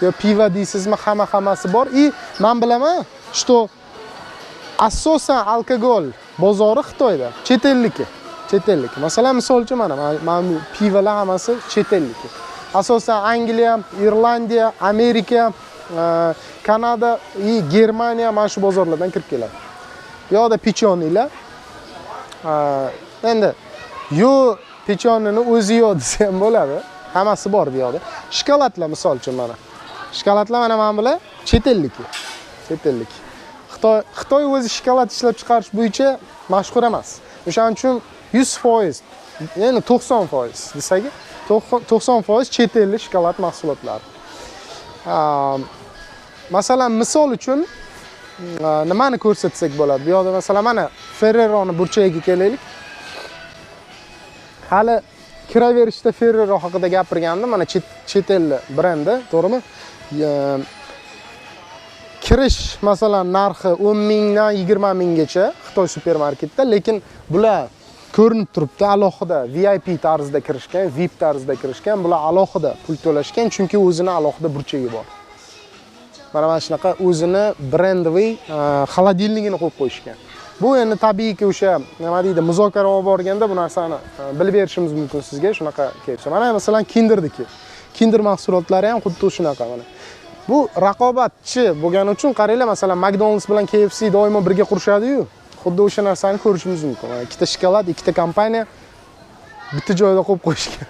yo pivo deysizmi, hammasi bor. Men bilaman, что asosan alkogol bozori Xitoyda, chet elniki. Masalan, misol uchun mana bu pivolar hammasi chet elniki. Asosan Angliya, Irlandiya, Amerika, Kanada, Germaniya mana shu bozorlardan kirib keladi. Bu yoqda pechonilar. Endi yo pechonini o'zi yo'q desa ham bo'ladi. Hammasi bor bu yoqda. Shokoladlar misol uchun mana. Shokoladlar mana bular chet elniki. Xitoy o'zi shokolad ishlab chiqarish bo'yicha mashhur emas. O'shaning uchun 100%, ya'ni 90% desak, 90% chet ellik shokolad mahsulotlari. Masalan, misol uchun nimani ko'rsatsak bo'ladi? Bu yoqda masalan mana Ferreroni burchagiga kelaylik. Hali kiraverishda Ferrero haqida gapirgandim. Mana chet el brendi, to'g'rimi? Kirish masalan narxi 10 mingdan 20 minggacha Xitoy supermarketda, lekin bular ko'rinib turibdi, alohida VIP tarzda kirishgan, VIP tarzda kirishgan, bular alohida pul to'lashgan, chunki o'zini alohida burchagi bor. Mana shunaqa o'zini brendviy xolodilnigini qo'yib qo'yishgan. Bu endi tabiiyki o'sha nima deydi, muzokara olib borganda bu narsani bilib berishimiz mumkin sizga, shunaqa kelsa. Mana masalan Kinderdiki. Kinder mahsulotlari ham xuddi shunaqa mana. Bu raqobatchi bo'lgani uchun qaranglar, masalan McDonald's bilan KFC doimo birga qurishadi-yu. Xuddi o'sha narsani ko'rishimiz mumkin. Mana ikkita shokolad, ikkita kompaniya bitta joyda qo'yib qo'yishgan.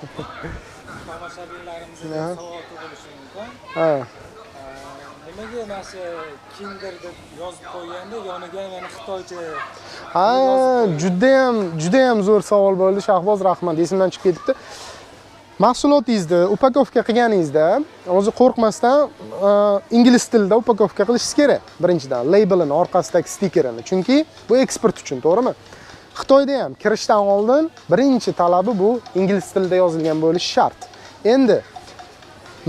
Tomoshabinlarimizga savol tug'ilishi mumkin. Nimaga mana Kinder deb yozib qo'yganda yoniga mana Xitoycha? Juda ham zo'r savol bo'ldi, Shahboz, rahmat. Esimdan chiqib ketibdi. Mahsulotingizni upakovka qilganingizda, o'zi qo'rqmasdan ingliz tilida upakovka qilishingiz kerak. Birinchidan, labelini, orqasidagi stikerini. Chunki bu eksport uchun, to'g'rimi? Xitoyda ham kirishdan oldin birinchi talabi bu ingliz tilida yozilgan bo'lishi shart. Endi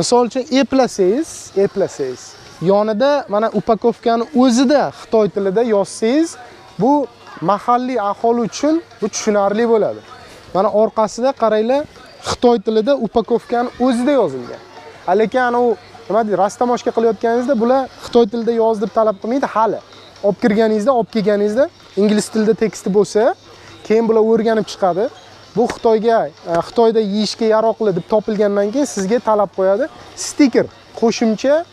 misol uchun eplasangiz, yonida mana upakovkani o'zida Xitoy tilida yozsangiz, bu mahalliy aholi uchun bu tushunarli bo'ladi. Mana orqasida qaranglar, Xitoy tilida upakovkani o'zida yozilgan. Lekin u nima deydi, rastamoshka qilayotganingizda bular Xitoy tilida yoz deb talab qilmaydi hali. Olib kirganingizda, olib kelganingizda ingliz tilida teksti bo'lsa, keyin bular o'rganib chiqadi. Bu Xitoyda yeyishga yaroqli deb topilgandan keyin sizga talab qo'yadi. Stiker, qo'shimcha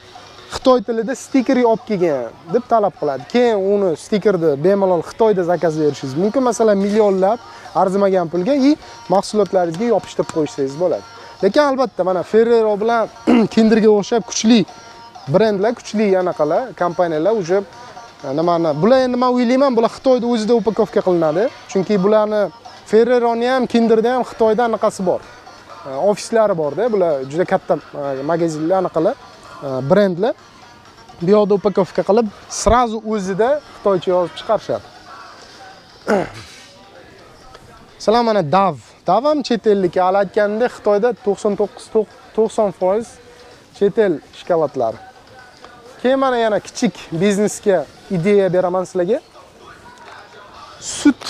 Xitoy tilida stikeri olib kelgan deb talab qiladi. Keyin uni stikerni bemalol Xitoyda zakaz berishingiz mumkin. Masalan, millionlab arzimagan pulga mahsulotlaringizga yopishtirib qo'ysangiz bo'ladi. Lekin albatta mana Ferrero bilan Kinderga o'xshab kuchli brendlar, kuchli anaqalar, kompaniyalar uje bular endi men o'ylayman, bular Xitoyda o'zida upakovka qilinadi. Chunki bularni Ferreroni ham, Kinderda ham Xitoyda anaqasi bor. Ofislari bor-da, bular juda katta magazinlar anaqalar, brendlar. Bu yoqda upakovka qilib, srazu o'zida Xitoycha yozib chiqarishadi. Masalan, mana Dav ham chet ellik. Hali aytganimdek, Xitoyda 99-90% chet el shokoladlari. Keyin mana yana kichik biznesga ideya beraman sizlarga. Sut.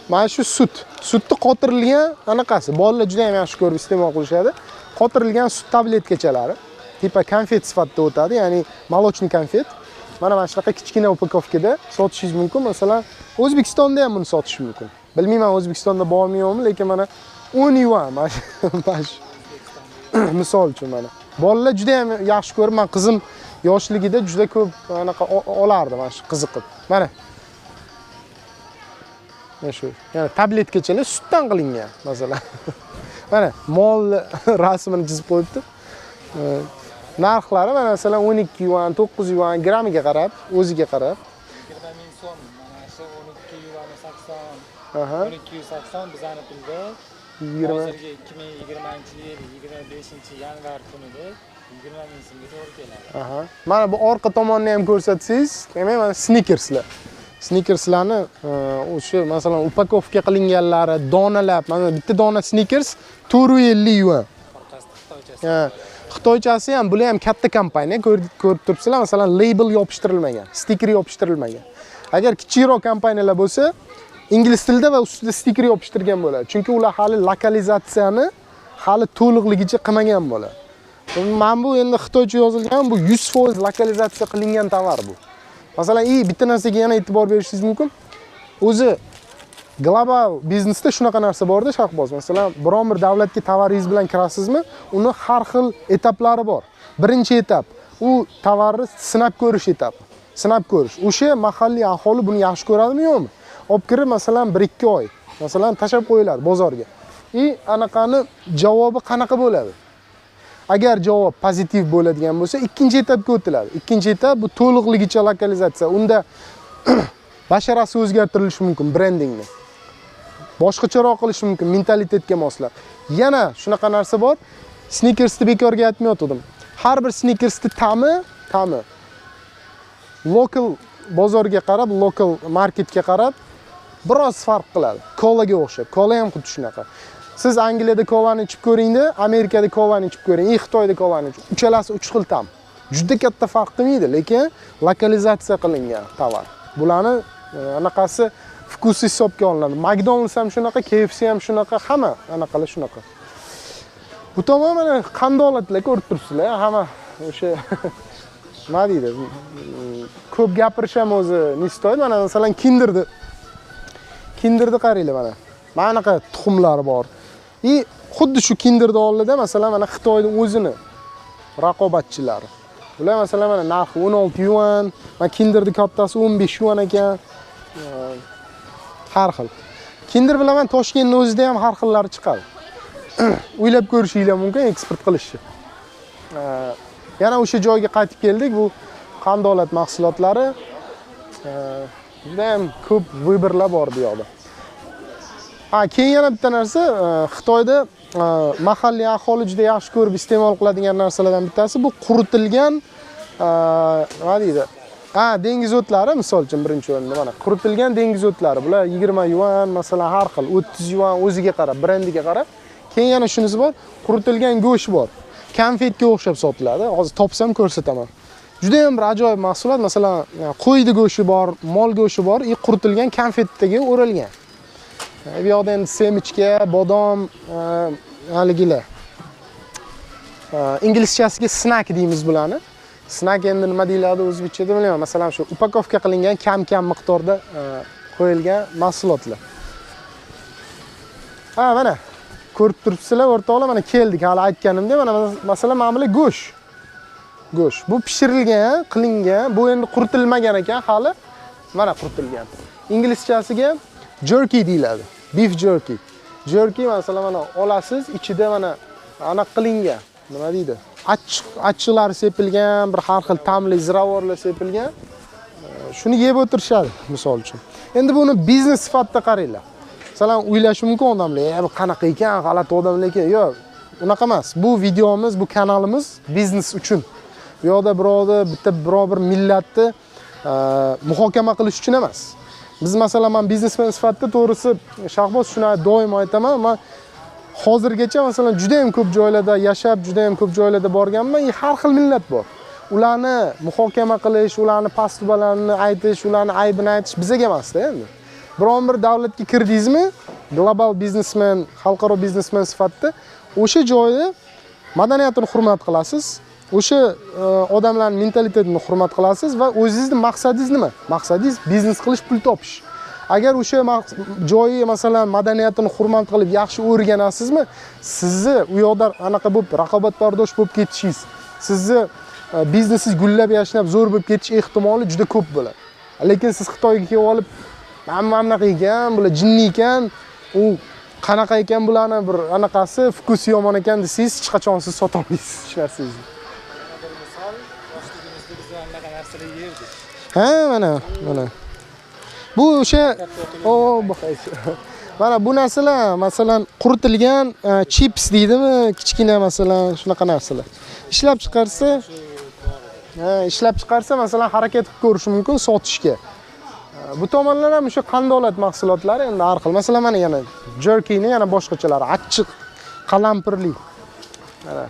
Mana shu sutni qotirilgan anaqasi. Bolalar juda ham yaxshi ko'rib iste'mol qilishadi. Qotirilgan sut tabletkachalari. Tipa konfet sifatida o'tadi, ya'ni молочный konfet. Mana shunaqa kichkina upakovkada sotishingiz mumkin. Masalan, O'zbekistonda ham buni sotish mumkin. Bilmayman O'zbekistonda bormi yo'qmi, lekin mana 10 yuan misol uchun mana. Bolalar juda ham yaxshi ko'rib, men qizim yoshligida juda ko'p anaqa olardi mana shu qiziqib. Mana shu, ya'ni tabletkachalar sutdan qilingan, masalan. Mana mol rasmini chizib qo'yibdi. Narxlari mana masalan 12 yuan, 9 yuan gramiga qarab, o'ziga qarab. 20 ming so'm, mana shu 12 yuan 80. 1280 bizani pulda. Hozirgi 2020-yil 25-yanvar kunida 20 ming so'mga to'g'ri keladi. Mana bu orqa tomonni ham ko'rsatsangiz, demak mana sneakerslar. Sneakerslarni o'sha masalan upakovka qilinganlari, donalab, mana bitta dona sneakers 450 yuan. Xitoychasi ham, bular ham katta kompaniya, ko'rib turibsizlar, masalan label yopishtirilmagan, stiker yopishtirilmagan. Agar kichikroq kompaniyalar bo'lsa, ingliz tilida va ustida stiker yopishtirgan bo'ladi. Chunki ular hali lokalizatsiyani hali to'liqligicha qilmagan bo'ladi. Men bu endi Xitoycha yozilgan, bu 100% lokalizatsiya qilingan tovar bu. Masalan, bitta narsaga yana e'tibor berishingiz mumkin. O'zi global biznesda shunaqa narsa bor-da, Shahboz. Masalan, biron bir davlatga tovaringiz bilan kirasizmi, uni har xil etaplari bor. Birinchi etap u tovarni sinab ko'rish etapi. Sinab ko'rish. O'sha mahalliy aholi buni yaxshi ko'radimi yo'qmi? Olib kirib masalan 1-2 oy masalan tashab qo'yiladi bozorga. Anaqani javobi qanaqa bo'ladi? Agar javob pozitiv bo'ladigan bo'lsa, ikkinchi etapga o'tiladi. Ikkinchi etap bu to'liqligicha lokalizatsiya. Unda basharasi o'zgartirilishi mumkin brendingni. Boshqacharoq qilish mumkin mentalitetga moslab. Yana shunaqa narsa bor. Sneakersni bekorga aytmayotdim. Har bir sneakersning ta'mi local bozorga qarab, local marketga qarab biroz farq qiladi. Kolaga o'xshab. Kola ham xuddi shunaqa. Siz Angliyada kolani ichib ko'ringda, Amerikada kolani ichib ko'ring, Xitoyda kolani ichib. Uchalasi 3 xil ta'm. Juda katta farq qilmaydi, lekin lokalizatsiya qilingan tovar. Bularni anaqasi vkusi hisobga olinadi. McDonald's ham shunaqa, KFC ham shunaqa, hamma anaqalar shunaqa. Bu tomon mana qandolatlar ko'rib turibsizlar, hamma o'sha nima deydi? Ko'p gapirish ham o'zi nestoydi. Mana masalan Kinderni qaranglar mana. Mana anaqa tuxumlari bor. Xuddi shu Kinderni oldida masalan mana Xitoyning o'zini raqobatchilari. Ular masalan mana narxi 16 yuan, mana Kinderning kattasi 15 yuan ekan. Har xil. Kinder bilan men Toshkentning o'zida ham har xillari chiqadi. O'ylab ko'rishinglar mumkin eksport qilishni. Yana o'sha joyga qaytib keldik. Bu qandolat mahsulotlari juda ham ko'p vibrlar bor bu yoqda. Keyin yana bitta narsa, Xitoyda mahalliy aholi juda yaxshi ko'rib iste'mol qiladigan narsalardan bittasi bu quritilgan nima deydi? Dengiz o'tlari, misol uchun birinchi o'rinda mana quritilgan dengiz o'tlari. Bular 20 yuan, masalan, har xil 30 yuan o'ziga qarab, brendiga qarab. Keyin yana shunisi bor, quritilgan go'sht bor. Konfetga o'xshab sotiladi. Hozir topsam ko'rsataman. juda ham bir ajoyib mahsulot. Masalan, qo'yni go'shti bor, mol go'shti bor, quritilgan konfetdagi o'ralgan. Bu yoqda endi semichka, bodom, haligilar. Inglizchasiga snack deymiz bularni. Snack endi nima deyiladi o'zbekchada bilmayman. Masalan, shu upakovka qilingan kam-kam miqdorda qo'yilgan mahsulotlar. Ha, mana ko'rib turibsizlar, o'rtoqlar, mana keldik. Hali aytganimdek, mana masalan, mana bu go'sht. Go'sht. Bu pishirilgan, qilingan, bu endi quritilmagan ekan hali. Mana quritilgan. Inglizchasiga jerky deyiladi. Beef jerky. Jerky masalan mana olasiz, ichida mana ana qilingan. Nima deydi? Achchiqlar sepilgan, bir har xil ta'mli ziravorlar sepilgan. Shuni yeb o'tirishadi, misol uchun. Endi buni biznes sifatida qaranglar. Masalan, o'ylash mumkin odamlar, bu qanaqa ekan, g'alati odamlar ekan. Yo'q, unaqa emas. Bu videomiz, bu kanalimiz biznes uchun. Bu yoqda biror bir millatni muhokama qilish uchun emas. Biz masalan, men biznesmen sifatida to'g'risi Shahboz shuni doim aytaman, men hozirgacha masalan juda ham ko'p joylarda yashab, juda ham ko'p joylarda borganman, har xil millat bor. Ularni muhokama qilish, ularni past-balandini aytish, ularni aybini aytish bizga emas-da endi. Biron bir davlatga kirdingizmi, global biznesmen, xalqaro biznesmen sifatida o'sha joyda madaniyatini hurmat qilasiz, o'sha odamlarning mentalitetini hurmat qilasiz va o'zingizning maqsadingiz nima? Maqsadingiz biznes qilish, pul topish. Agar o'sha joyi masalan madaniyatini hurmat qilib yaxshi o'rganasizmi, sizni u yoqda anaqa bo'lib raqobatbardosh bo'lib ketishingiz, sizni biznesingiz gullab yashnab zo'r bo'lib ketish ehtimoli juda ko'p bo'ladi. Lekin siz Xitoyga kelib olib, "Mana bunaqa ekan, bular jinni ekan, u qanaqa ekan bularni bir anaqasi, fokus yomon ekan" desangiz, hech qachon siz sota olmaysiz ishlaringizni. Bir misol, yoshligimizda biz anaqa narsalar yerdik. Ha, mana. Bu o'sha mana bu narsalar masalan quritilgan chips deydimi, kichkina masalan shunaqa narsalar. Ishlab chiqarsa masalan harakat qilib ko'rish mumkin sotishga. Bu tomonlar ham o'sha qandolat mahsulotlari endi har xil. Masalan mana yana jerkyni yana boshqachalari, achchiq, qalampirli. Mana.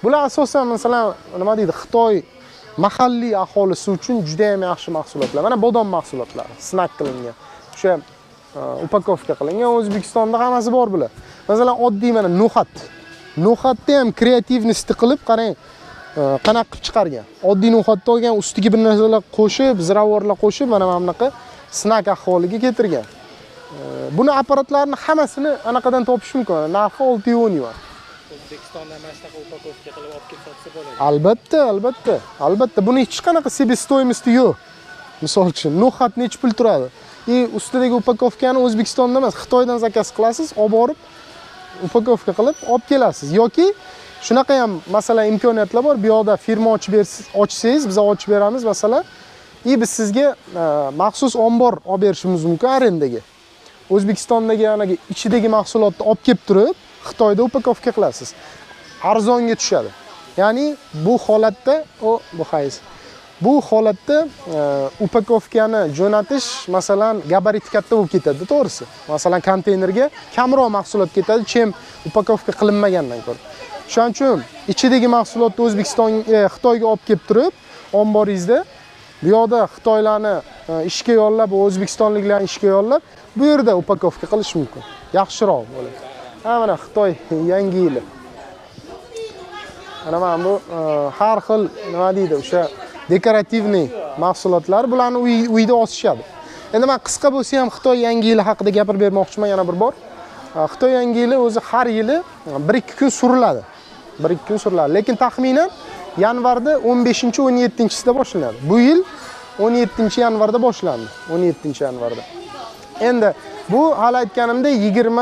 Bular asosan masalan nima deydi, Xitoy mahalliy aholisi uchun juda ham yaxshi mahsulotlar. Mana bodom mahsulotlari, snack qilingan. O'sha upakovka qilingan, O'zbekistonda hammasi bor bular. Masalan, oddiy mana no'xat. No'xatni ham kreativnosti qilib qarang, qanaqa qilib chiqargan. Oddiy no'xatni olgan, ustiga bir narsalar qo'shib, ziravorlar qo'shib, mana bunaqa snack ahvoliga keltirgan. Buni apparatlarni hammasini anaqadan topish mumkin. Narxi 610 yuan. O'zbekistonda mana shunaqa upakovka qilib olib ketsa bo'ladi. Albatta. Buni hech qanaqa себестоимости yo'q. Misol uchun, no'xat necha pul turadi? Ustidagi upakovkani O'zbekistonda emas, Xitoydan zakaz qilasiz, olib borib upakovka qilib olib kelasiz. Yoki shunaqa ham masalan imkoniyatlar bor. Bu yoqda firma ochsangiz, biz ochib beramiz masalan. Biz sizga maxsus ombor olib berishimiz mumkin arendaga. O'zbekistondagi anaga ichidagi mahsulotni olib kelib turib, Xitoyda upakovka qilasiz. Arzonga tushadi. Ya'ni bu holatda bu holatda upakovkani jo'natish masalan gabarit katta bo'lib ketadi, to'g'risi. Masalan konteynerga kamroq mahsulot ketadi, chem upakovka qilinmagandan ko'ra. Shuning uchun ichidagi mahsulotni Xitoyga olib kelib turib, omboringizda bu yoqda Xitoylarni ishga yollab, O'zbekistonliklarni ishga yollab, bu yerda upakovka qilish mumkin. Yaxshiroq bo'ladi. Mana Xitoy yangi yili. Mana bu har xil nima deydi, o'sha dekorativniy mahsulotlar, bularni uyda osishadi. Endi men qisqa bo'lsa ham Xitoy yangi yili haqida gapirib bermoqchiman yana bir bor. Xitoy yangi yili o'zi har yili 1-2 kun suriladi. 1-2 kun suriladi, lekin taxminan yanvarda 15-17-sida boshlanadi. Bu yil 17-yanvarda boshlandi. 17-yanvarda. Endi bu hali aytganimdek 20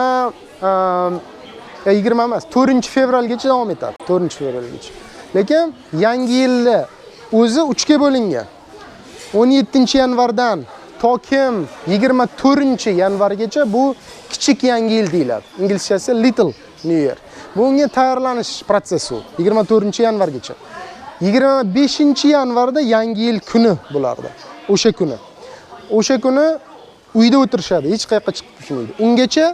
emas, 4-fevralgacha davom etadi. 4-fevralgacha. Lekin yangi yilni o'zi 3 ga bo'lingan. 17-yanvardan tokim 24-yanvargacha bu kichik yangi yil deyiladi. Inglizchasi Little New Year. Bunga tayyorlanish protsessi 24-yanvargacha. 25-yanvarda yangi yil kuni bo'lardi. O'sha kuni uyda o'tirishadi, hech qayerga chiqib tushmaydi. Ungacha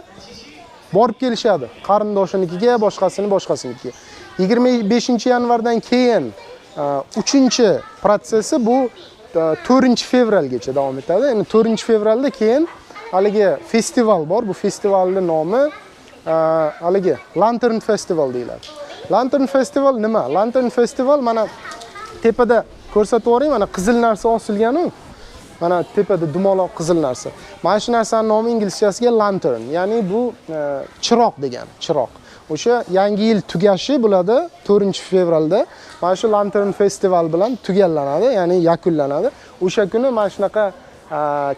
borib kelishadi. Qarindoshinikiga, boshqasinikiga. 25-yanvardan keyin Uchinchi protsessi bu 4-fevralgacha davom etadi. Endi 4-fevralda keyin haligi festival bor. Bu festivalning nomi haligi Lantern Festival deyiladi. Lantern Festival nima? Lantern Festival mana tepada ko'rsatib yuboring, mana qizil narsa osilgan-ku. Mana tepada dumaloq qizil narsa. Mana shu narsaning nomi inglizchasiga lantern, ya'ni bu chiroq degani, chiroq. O'sha yangi yil tugashi bo'ladi 4-fevralda. Mana shu Lantern Festival bilan tugallanadi, ya'ni yakunlanadi. O'sha kuni mana shunaqa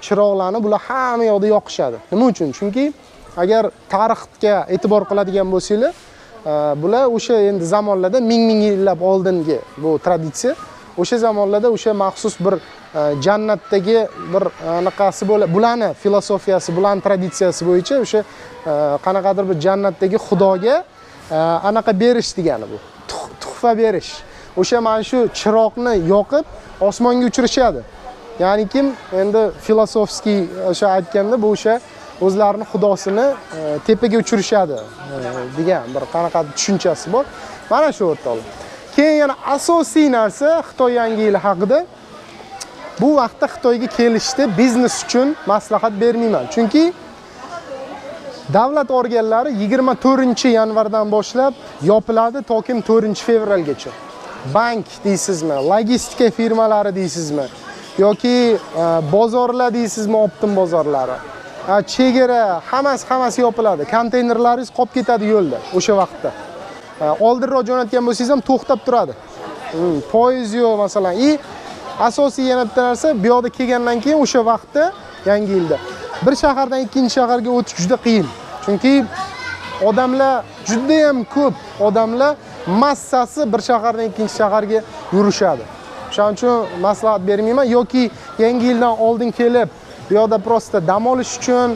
chiroqlarni bular hamma yoqda yoqishadi. Nima uchun? Chunki agar tarixga e'tibor qiladigan bo'lsanglar, bular o'sha endi zamonlarda ming yillab oldingi bu traditsiya. O'sha zamonlarda o'sha maxsus bir jannatdagi bir anaqasi bo'ladi. Bularni filosofiyasi, bularning traditsiyasi bo'yicha o'sha qanaqadir bir jannatdagi xudoga anaqa berish degani bu. Tuhfa berish. O'sha mana shu chiroqni yoqib osmonga uchirishadi. Ya'ni kim endi filosofskiy o'sha aytganda bu o'sha o'zlarini xudosini tepaga uchirishadi degan bir qanaqa tushunchasi bor. Mana shu o'rtoqlar. Keyin yana asosiy narsa Xitoy yangi yili haqida. Bu vaqtda Xitoyga kelishda biznes uchun maslahat bermayman. Chunki davlat organlari 24-yanvardan boshlab yopiladi to'kim 4-fevralgacha. Bank deysizmi, logistika firmalari deysizmi, yoki bozorlar deysizmi, optim bozorlari. Chegara hammasi yopiladi. Konteynerlaringiz qolib ketadi yo'lda o'sha vaqtda. Oldinroq jo'natgan bo'lsangiz ham to'xtab turadi. Poyezd yo'q masalan. Asosiy yana bitta narsa, bu yoqda kelgandan keyin o'sha vaqtda yangi yilda bir shahardan ikkinchi shaharga o'tish juda qiyin. Chunki odamlar juda ham ko'p, odamlar massasi bir shahardan ikkinchi shaharga yurishadi. Shuning uchun maslahat bermayman yoki yangi yildan oldin kelib, bu yoqda prosta dam olish uchun,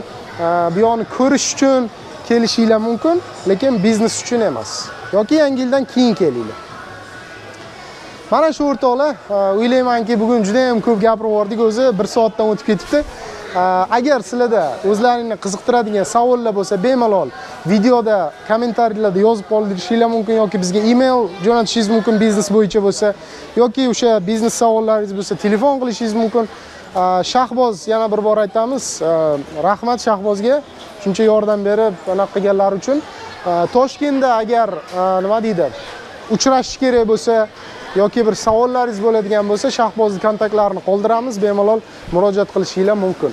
bu yoqni ko'rish uchun kelishinglar mumkin, lekin biznes uchun emas. Yoki yangi yildan keyin kelinglar. Mana shu o'rtoqlar, o'ylaymanki bugun juda ham ko'p gapirib yubordik, o'zi 1 soatdan o'tib ketibdi. Agar sizlarda o'zlaringni qiziqtiradigan savollar bo'lsa, bemalol videoda, kommentariylarda yozib qoldirishinglar mumkin yoki bizga email jo'natishingiz mumkin biznes bo'yicha bo'lsa, yoki o'sha biznes savollaringiz bo'lsa, telefon qilishingiz mumkin. Shahboz yana bir bor aytamiz, rahmat Shahbozga shuncha yordam berib, anaqa qilganlari uchun. Toshkentda agar nima deydi, uchrashish kerak bo'lsa yoki bir savollaringiz bo'ladigan bo'lsa, Shahbozning kontaktlarini qoldiramiz, bemalol murojaat qilishinglar mumkin.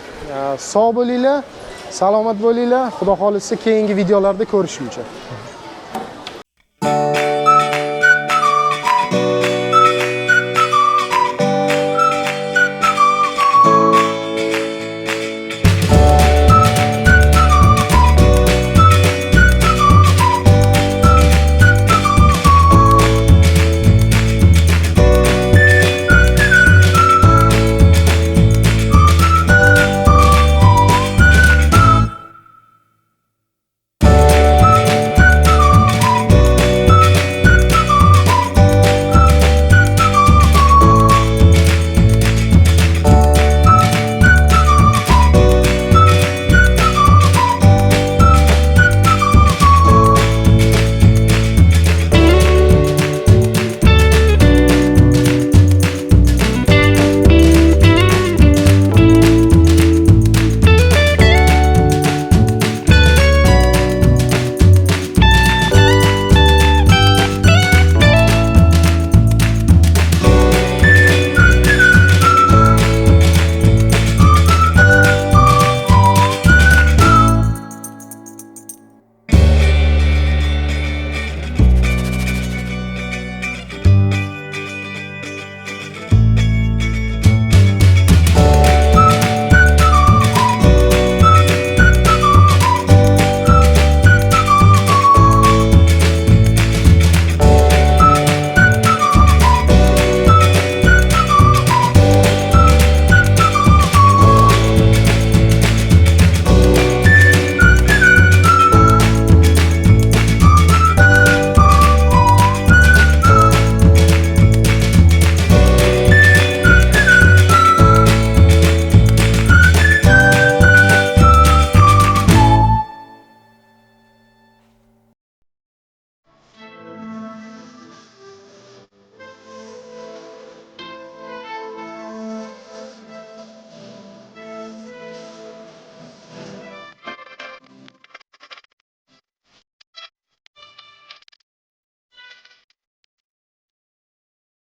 Sog' bo'linglar, salomat bo'linglar. Xudo xolisa keyingi videolarda ko'rishguncha.